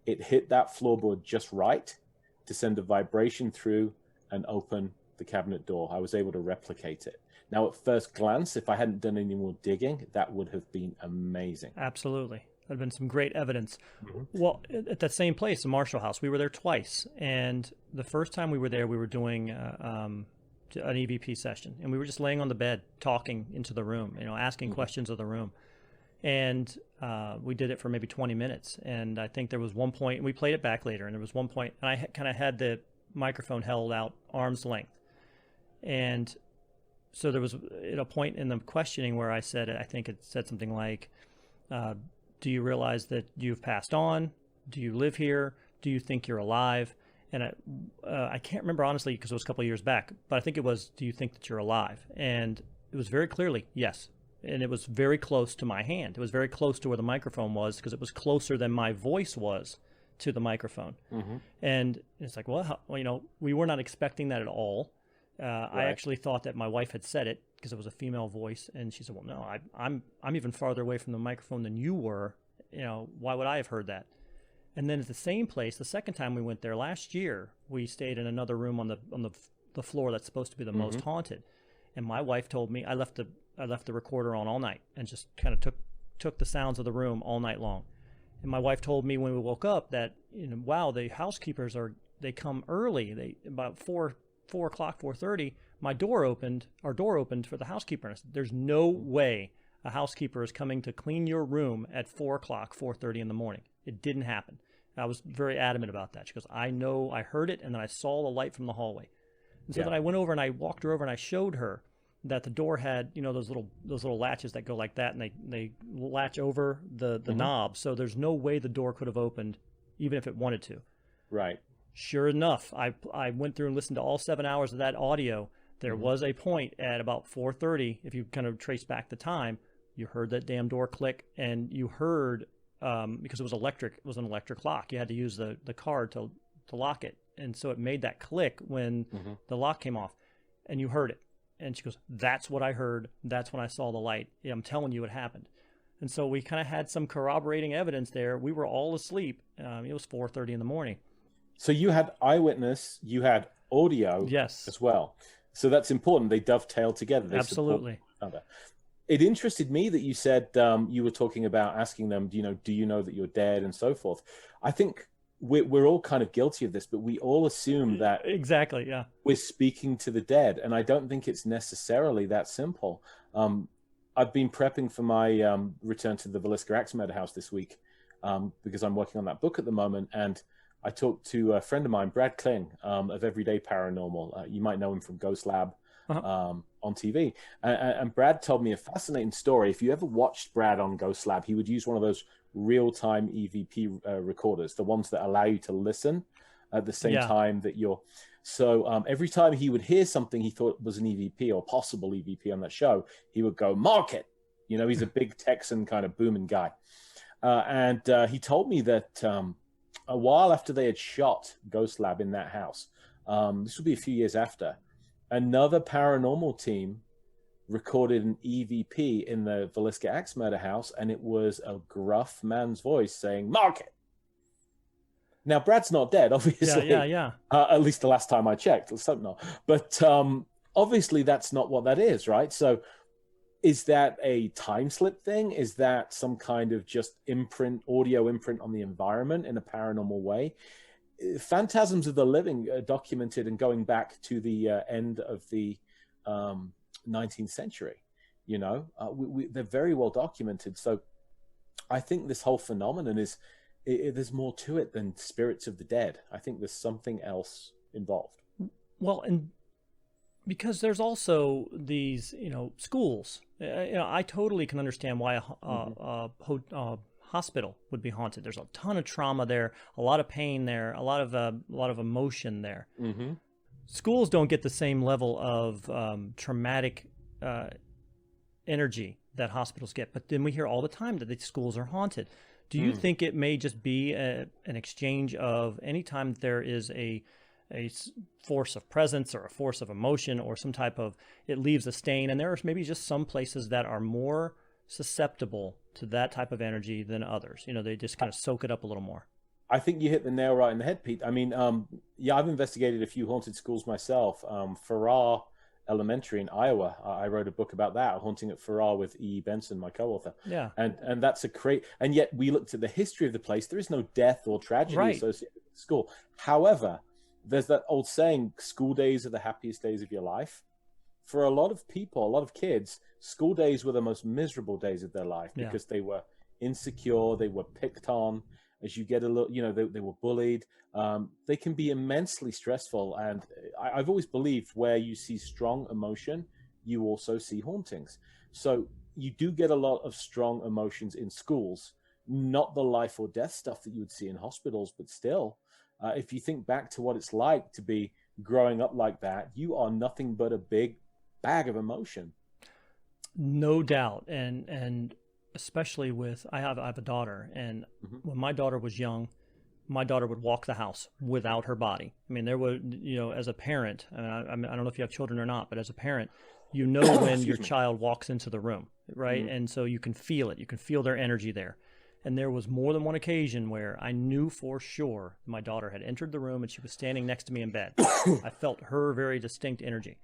It hit that floorboard just right to send a vibration through and open the cabinet door. I was able to replicate it. Now, at first glance, if I hadn't done any more digging, that would have been amazing. Absolutely. There'd been some great evidence. Well, at that same place, the Marshall House, we were there twice. And the first time we were there, we were doing an EVP session. And we were just laying on the bed, talking into the room, asking questions of the room. And we did it for maybe 20 minutes. And I think there was one point, we played it back later, and there was one point, and I kind of had the microphone held out arm's length. And so there was at a point in the questioning where I think it said something like, do you realize that you've passed on? Do you live here? Do you think you're alive? And I can't remember honestly because it was a couple of years back, but I think it was, do you think that you're alive? And it was very clearly, yes. And it was very close to my hand. It was very close to where the microphone was because it was closer than my voice was to the microphone. And it's like, well, we were not expecting that at all. Right. I actually thought that my wife had said it because it was a female voice, and she said, well, no, I'm even farther away from the microphone than you were. Why would I have heard that? And then at the same place, the second time we went there last year, we stayed in another room on the floor that's supposed to be the most haunted. And my wife told me, I left the recorder on all night and just kind of took the sounds of the room all night long. And my wife told me when we woke up that, wow, the housekeepers they come early. They about 4 o'clock, 4:30. Our door opened for the housekeeper. And I said, there's no way a housekeeper is coming to clean your room at 4 o'clock, 4:30 in the morning. It didn't happen. I was very adamant about that. She goes, I know, I heard it, and then I saw the light from the hallway. And so then I went over and I walked her over and I showed her that the door had, those little latches that go like that, and they latch over the knob. So there's no way the door could have opened, even if it wanted to. Right. Sure enough, I went through and listened to all 7 hours of that audio. There was a point at about 4:30, if you kind of trace back the time, you heard that damn door click, and you heard, because it was an electric lock. You had to use the card to lock it. And so it made that click when the lock came off, and you heard it. And she goes, that's what I heard. That's when I saw the light. Yeah, I'm telling you it happened. And so we kind of had some corroborating evidence there. We were all asleep. It was 4:30 in the morning. So you had eyewitness, you had audio as well. So that's important. They dovetail together. They Absolutely. It interested me that you said you were talking about asking them, do you know that you're dead and so forth. I think we're all kind of guilty of this, but we all assume that exactly, yeah, we're speaking to the dead, and I don't think it's necessarily that simple. I've been prepping for my return to the Villisca Axemed house this week because I'm working on that book at the moment, and I talked to a friend of mine, Brad Kling, of Everyday Paranormal. You might know him from Ghost Lab on TV, and Brad told me a fascinating story. If you ever watched Brad on Ghost Lab, he would use one of those real-time EVP recorders, the ones that allow you to listen at the same time that you're. So every time he would hear something he thought was an EVP or possible EVP on that show, he would go, mark it. He's a big Texan kind of booming guy. And he told me that a while after they had shot Ghost Lab in that house, this would be a few years after, another paranormal team recorded an EVP in the Villisca Axe Murder House, and it was a gruff man's voice saying, "Mark it." Now, Brad's not dead, obviously. Yeah. At least the last time I checked. Let's hope not. But obviously, that's not what that is, right? So is that a time slip thing? Is that some kind of just audio imprint on the environment in a paranormal way? Phantasms of the living are documented and going back to the end of the 19th century. They're very well documented. So I think this whole phenomenon there's more to it than spirits of the dead. I think there's something else involved. Well, and because there's also these, schools. I totally can understand why a hospital would be haunted. There's a ton of trauma there, a lot of pain there, a lot of emotion there. Mm-hmm. Schools don't get the same level of traumatic energy that hospitals get, but then we hear all the time that the schools are haunted. Do you think it may just be an exchange of any time there is a force of presence or a force of emotion or some type of, it leaves a stain, and there are maybe just some places that are more susceptible to that type of energy than others? They just kind of soak it up a little more. I think you hit the nail right in the head, Pete. I mean, I've investigated a few haunted schools myself. Farrar Elementary in Iowa, I wrote a book about that, Haunting at Farrar, with E. Benson, my co-author. Yeah. And that's and yet we looked at the history of the place. There is no death or tragedy associated with the school. However, there's that old saying, school days are the happiest days of your life. For a lot of people, a lot of kids, school days were the most miserable days of their life because they were insecure, they were picked on. As you get a little, they were bullied. They can be immensely stressful. And I've always believed where you see strong emotion, you also see hauntings. So you do get a lot of strong emotions in schools, not the life or death stuff that you would see in hospitals, but still, if you think back to what it's like to be growing up like that, you are nothing but a big bag of emotion. No doubt. And especially with, I have a daughter, and when my daughter was young, my daughter would walk the house without her body. I mean, there was, as a parent, I don't know if you have children or not, but as a parent, when your child walks into the room, right? And so you can feel it. You can feel their energy there. And there was more than one occasion where I knew for sure my daughter had entered the room and she was standing next to me in bed. I felt her very distinct energy.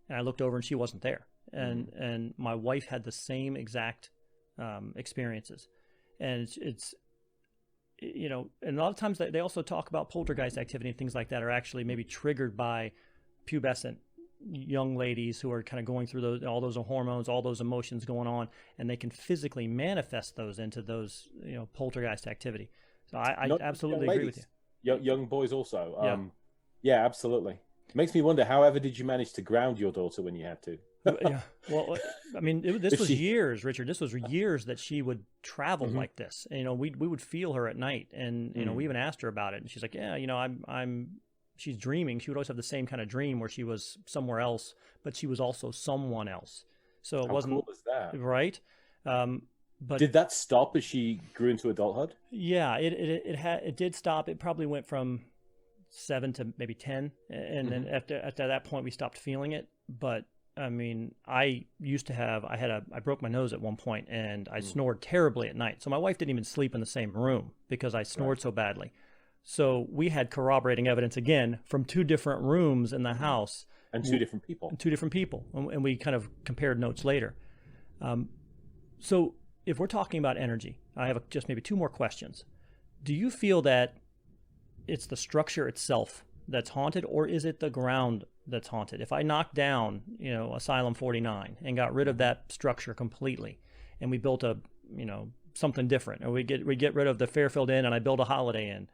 And I looked over and she wasn't there. And my wife had the same exact experiences. And it's and a lot of times they also talk about poltergeist activity and things like that are actually maybe triggered by pubescent young ladies who are kind of going through all those hormones, all those emotions going on, and they can physically manifest those into those poltergeist activity. So I absolutely agree with you. Young boys also. Yeah, absolutely. It makes me wonder, however did you manage to ground your daughter when you had to? Yeah. Well, I mean, this was years, Richard. This was years that she would travel like this. And, we would feel her at night, and we even asked her about it, and she's like, yeah, she's dreaming. She would always have the same kind of dream where she was somewhere else, but she was also someone else. So it wasn't. How cool is that? Right. But did that stop as she grew into adulthood? Yeah, it did stop. It probably went from 7 to maybe 10, and then at that point we stopped feeling it. But I mean, I broke my nose at one point, and I snored terribly at night. So my wife didn't even sleep in the same room because I snored so badly. So we had corroborating evidence again from 2 different rooms in the house. And 2 different people. And we kind of compared notes later. So if we're talking about energy, I have just maybe 2 more questions. Do you feel that it's the structure itself that's haunted, or is it the ground that's haunted? If I knocked down, Asylum 49 and got rid of that structure completely, and we built something different, or we get rid of the Fairfield Inn and I build a Holiday Inn,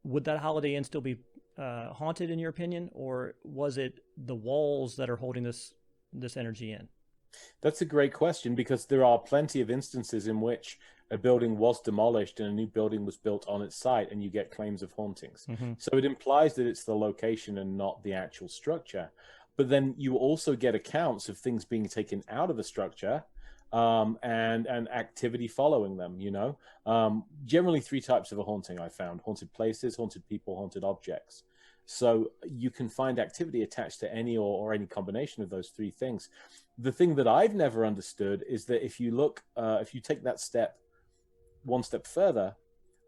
would that Holiday Inn still be haunted in your opinion, or was it the walls that are holding this energy in? That's a great question, because there are plenty of instances in which a building was demolished and a new building was built on its site, and you get claims of hauntings. So it implies that it's the location and not the actual structure. But then you also get accounts of things being taken out of the structure and activity following them, Generally 3 types of a haunting I found: haunted places, haunted people, haunted objects. So you can find activity attached to any or any combination of those three things. The thing that I've never understood is that if you take that step one step further,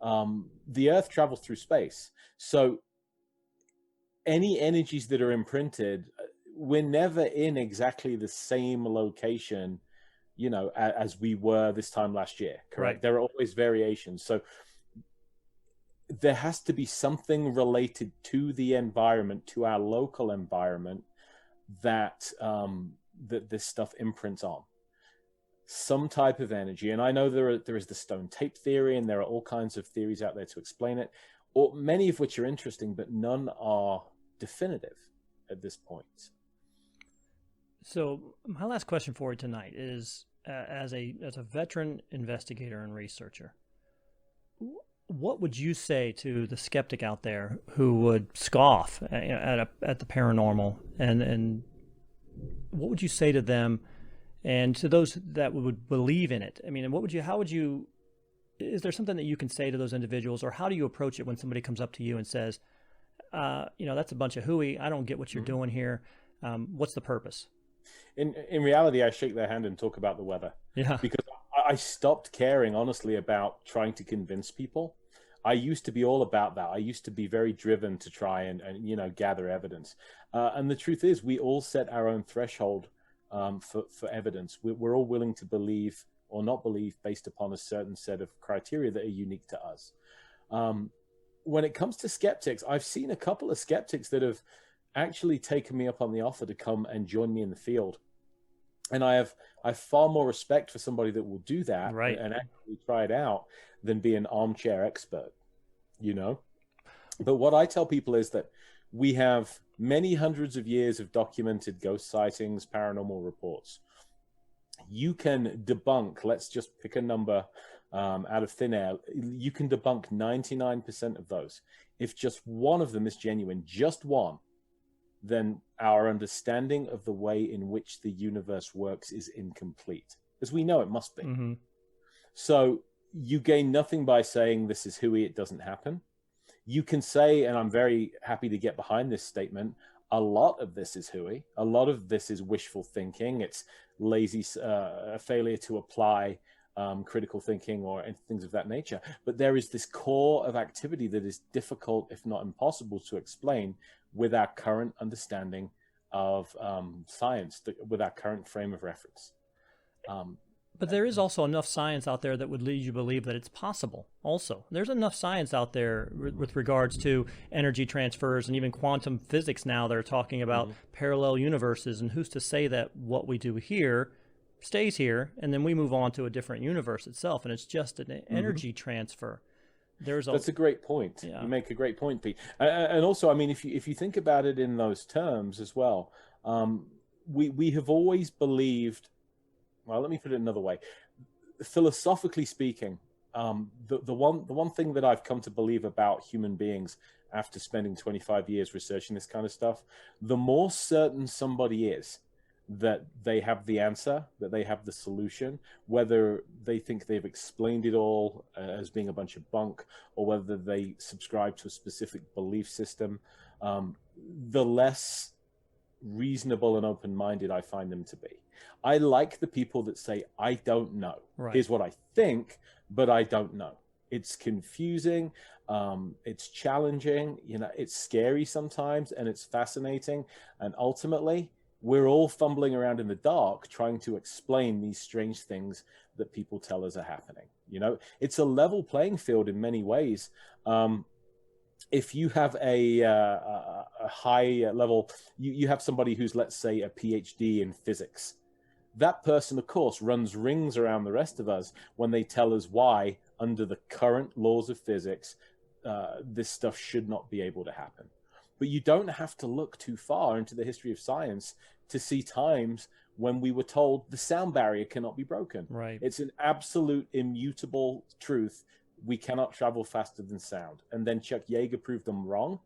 the Earth travels through space. So any energies that are imprinted, we're never in exactly the same location, as we were this time last year, correct? Right. There are always variations. So there has to be something related to the environment, to our local environment, that that this stuff imprints on. Some type of energy. And I know there is the stone tape theory, and there are all kinds of theories out there to explain it, or many of which are interesting, but none are definitive at this point. So my last question for you tonight is, as a veteran investigator and researcher, what would you say to the skeptic out there who would scoff at the paranormal, and what would you say to them, and to those that would believe in it? I mean, is there something that you can say to those individuals, or how do you approach it when somebody comes up to you and says, that's a bunch of hooey, I don't get what you're doing here, what's the purpose? In reality, I shake their hand and talk about the weather. Yeah. Because I stopped caring, honestly, about trying to convince people. I used to be all about that. I used to be very driven to try and gather evidence. And the truth is, we all set our own threshold for evidence. We're all willing to believe or not believe based upon a certain set of criteria that are unique to us. When it comes to skeptics, I've seen a couple of skeptics that have actually taken me up on the offer to come and join me in the field. And I have far more respect for somebody that will do that, right, and actually try it out, than be an armchair expert, But what I tell people is that we have many hundreds of years of documented ghost sightings, paranormal reports. You can debunk, let's just pick a number out of thin air, you can debunk 99% of those. If just one of them is genuine, just one, then our understanding of the way in which the universe works is incomplete, as we know it must be. Mm-hmm. So you gain nothing by saying this is hooey, it doesn't happen. You can say, and I'm very happy to get behind this statement, a lot of this is hooey. A lot of this is wishful thinking. It's lazy failure to apply critical thinking or things of that nature. But there is this core of activity that is difficult, if not impossible, to explain with our current understanding of science, with our current frame of reference. But there is also enough science out there that would lead you to believe that it's possible. Also, there's enough science out there with regards to energy transfers and even quantum physics now. They're talking about parallel universes, and who's to say that what we do here stays here and then we move on to a different universe itself, and it's just an energy transfer. That's a great point. Yeah. You make a great point, Pete. And also, I mean, if you think about it in those terms as well, we have always believed. Well, let me put it another way. Philosophically speaking, the one thing that I've come to believe about human beings after spending 25 years researching this kind of stuff, the more certain somebody is that they have the answer, that they have the solution, whether they think they've explained it all as being a bunch of bunk, or whether they subscribe to a specific belief system, the less reasonable and open-minded I find them to be. I like the people that say, I don't know. Right. Here's what I think, but I don't know. It's confusing. It's challenging. It's scary sometimes, and it's fascinating. And ultimately, we're all fumbling around in the dark trying to explain these strange things that people tell us are happening. It's a level playing field in many ways. If you have a high level, you have somebody who's, let's say, a PhD in physics. That person, of course, runs rings around the rest of us when they tell us why, under the current laws of physics, this stuff should not be able to happen. But you don't have to look too far into the history of science to see times when we were told the sound barrier cannot be broken. Right. It's an absolute immutable truth. We cannot travel faster than sound. And then Chuck Yeager proved them wrong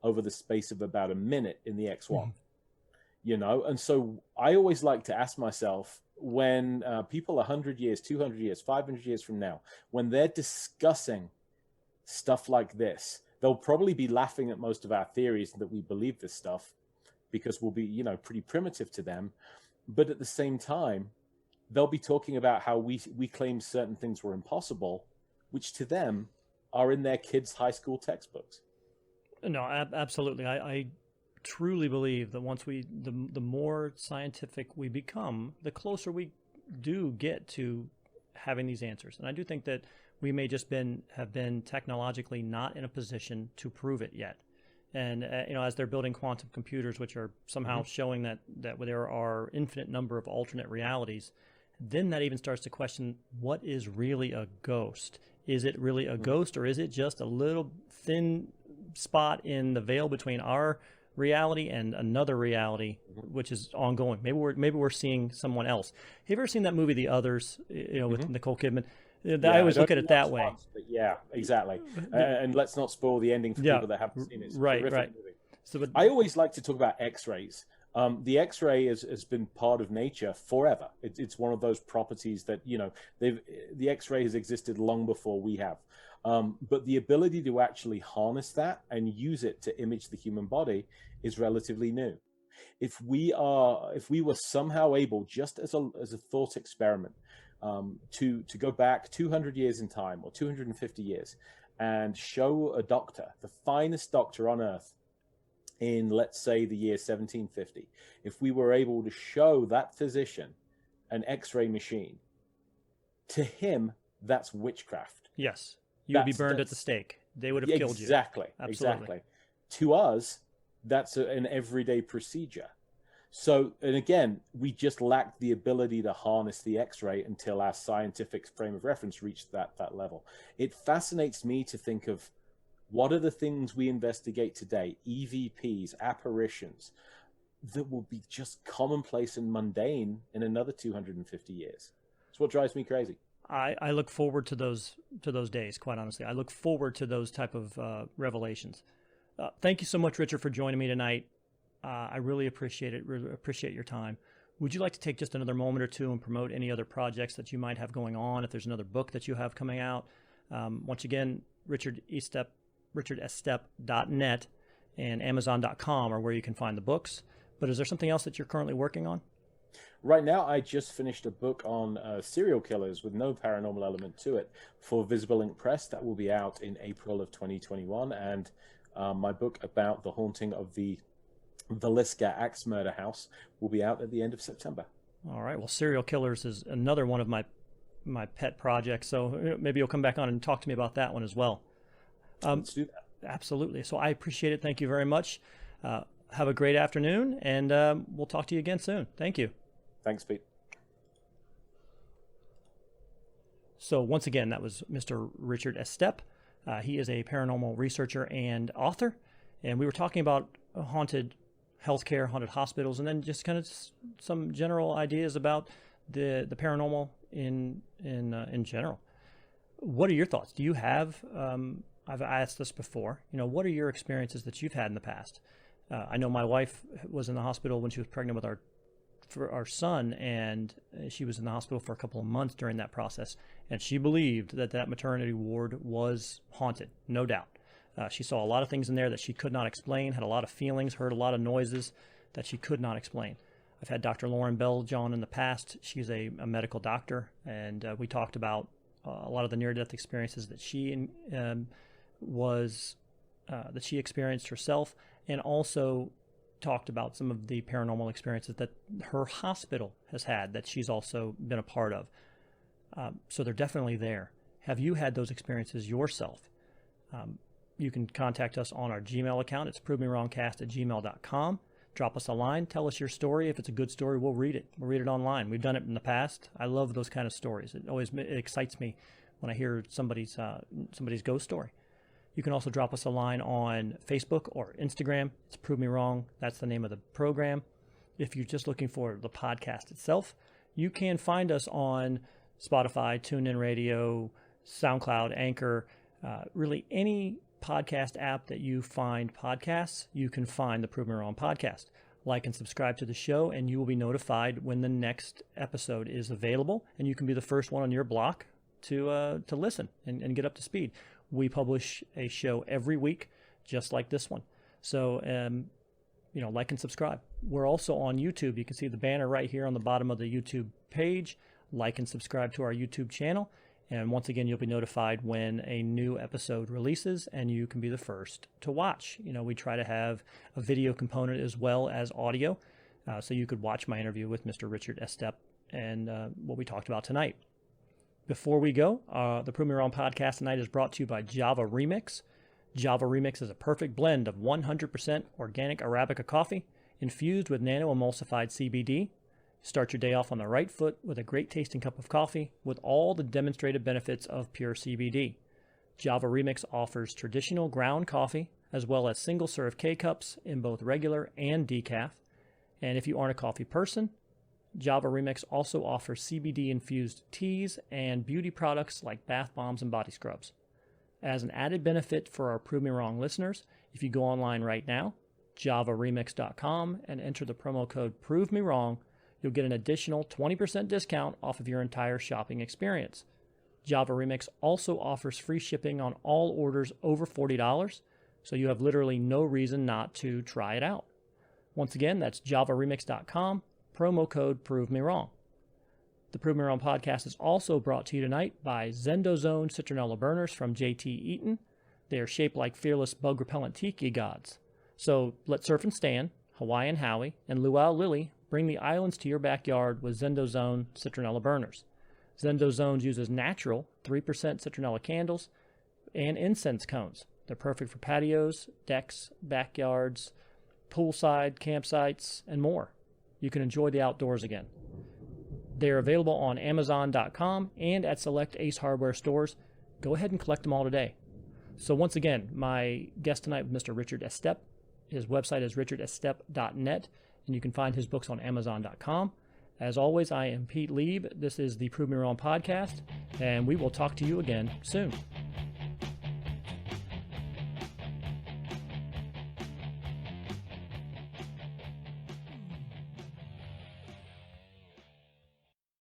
over the space of about a minute in the X1. And so I always like to ask myself, when people 100 years, 200 years, 500 years from now, when they're discussing stuff like this, they'll probably be laughing at most of our theories that we believe this stuff because we'll be, you know, pretty primitive to them. But at the same time, they'll be talking about how we claim certain things were impossible, which to them are in their kids' high school textbooks. No, absolutely. I truly believe that once the more scientific we become, the closer we do get to having these answers. And I do think that we may just have been technologically not in a position to prove it yet. And you know, as they're building quantum computers, which are somehow showing that there are infinite number of alternate realities, then that even starts to question, what is really a ghost? Is it really a ghost, or is it just a little thin spot in the veil between our reality and another reality, which is ongoing? Maybe we're seeing someone else. Have you ever seen that movie, The Others? You know, with Nicole Kidman. I always look at it that way. But yeah, exactly. And let's not spoil the ending for people that haven't seen it. It's right. movie. So, but I always like to talk about X-rays. The X-ray has been part of nature forever. It's one of those properties that, you know, the X-ray has existed long before we have. But the ability to actually harness that and use it to image the human body is relatively new. If we were somehow able, just as a thought experiment, to go back 200 years in time or 250 years and show a doctor, the finest doctor on earth, in, let's say, the year 1750, if we were able to show that physician an X-ray machine, to him, that's witchcraft. Yes. You would be burned at the stake. They would have killed you. Exactly. To us, that's an everyday procedure. So, and again, we just lacked the ability to harness the X-ray until our scientific frame of reference reached that level. It fascinates me to think of, what are the things we investigate today, EVPs, apparitions, that will be just commonplace and mundane in another 250 years. It's what drives me crazy. I look forward to those days, quite honestly. I look forward to those type of revelations. Thank you so much, Richard, for joining me tonight. I really appreciate it. Really appreciate your time. Would you like to take just another moment or two and promote any other projects that you might have going on? If there's another book that you have coming out, once again, richardestep.net and amazon.com are where you can find the books. But is there something else that you're currently working on? Right now, I just finished a book on serial killers with no paranormal element to it for Visible Ink Press. That will be out in April of 2021. And my book about the haunting of the Villisca Axe Murder House will be out at the end of September. All right. Well, serial killers is another one of my pet projects. So maybe you'll come back on and talk to me about that one as well. Let's do that. Absolutely. So I appreciate it. Thank you very much. Have a great afternoon, and we'll talk to you again soon. Thank you. Thanks, Pete. So once again, that was Mr. Richard Estep. He is a paranormal researcher and author, and we were talking about haunted healthcare, haunted hospitals, and then just kind of some general ideas about the paranormal in general. What are your thoughts? Do you have? I've asked this before. You know, what are your experiences that you've had in the past? I know my wife was in the hospital when she was pregnant with our son, and she was in the hospital for a couple of months during that process, and she believed that maternity ward was haunted, no doubt. She saw a lot of things in there that she could not explain, had a lot of feelings, heard a lot of noises that she could not explain. I've had Dr. Lauren Bell-John in the past. She's a medical doctor, and we talked about a lot of the near-death experiences that she that she experienced herself, and also talked about some of the paranormal experiences that her hospital has had that she's also been a part of. So they're definitely there. Have you had those experiences yourself? You can contact us on our Gmail account. It's provemewrongcast@gmail.com. Drop us a line. Tell us your story. If it's a good story, we'll read it. We'll read it online. We've done it in the past. I love those kind of stories. It excites me when I hear somebody's ghost story. You can also drop us a line on Facebook or Instagram. It's Prove Me Wrong. That's the name of the program. If you're just looking for the podcast itself, you can find us on Spotify, Tunein Radio, SoundCloud, Anchor, really any podcast app that you find podcasts, you can find the Prove Me Wrong podcast. Like and subscribe to the show, and you will be notified when the next episode is available, and you can be the first one on your block to listen and get up to speed. we publish a show every week, just like this one. So, like and subscribe. We're also on YouTube. You can see the banner right here on the bottom of the YouTube page. Like and subscribe to our YouTube channel. And once again, you'll be notified when a new episode releases, and you can be the first to watch. We try to have a video component as well as audio, so you could watch my interview with Mr. Richard Estep and what we talked about tonight. Before we go, the Prove Me Wrong podcast tonight is brought to you by Java Remix. Java Remix is a perfect blend of 100% organic Arabica coffee infused with nano-emulsified CBD. Start your day off on the right foot with a great tasting cup of coffee with all the demonstrated benefits of pure CBD. Java Remix offers traditional ground coffee as well as single-serve K-cups in both regular and decaf. And if you aren't a coffee person, Java Remix also offers CBD-infused teas and beauty products like bath bombs and body scrubs. As an added benefit for our Prove Me Wrong listeners, if you go online right now, javaremix.com, and enter the promo code Prove Me Wrong, you'll get an additional 20% discount off of your entire shopping experience. Java Remix also offers free shipping on all orders over $40, so you have literally no reason not to try it out. Once again, that's javaremix.com, promo code Prove Me Wrong. The Prove Me Wrong podcast is also brought to you tonight by ZendoZones citronella burners from JT Eaton. They are shaped like fearless bug-repellent tiki gods. So let Surf and Stan, Hawaiian Howie, and Luau Lily bring the islands to your backyard with ZendoZone citronella burners. ZendoZones uses natural 3% citronella candles and incense cones. They're perfect for patios, decks, backyards, poolside, campsites, and more. You can enjoy the outdoors again. They're available on Amazon.com and at select Ace Hardware stores. Go ahead and collect them all today. So once again, my guest tonight was Mr. Richard Estep. His website is richardestep.net, and you can find his books on Amazon.com. As always, I am Pete Lieb. This is the Prove Me Wrong podcast, and we will talk to you again soon.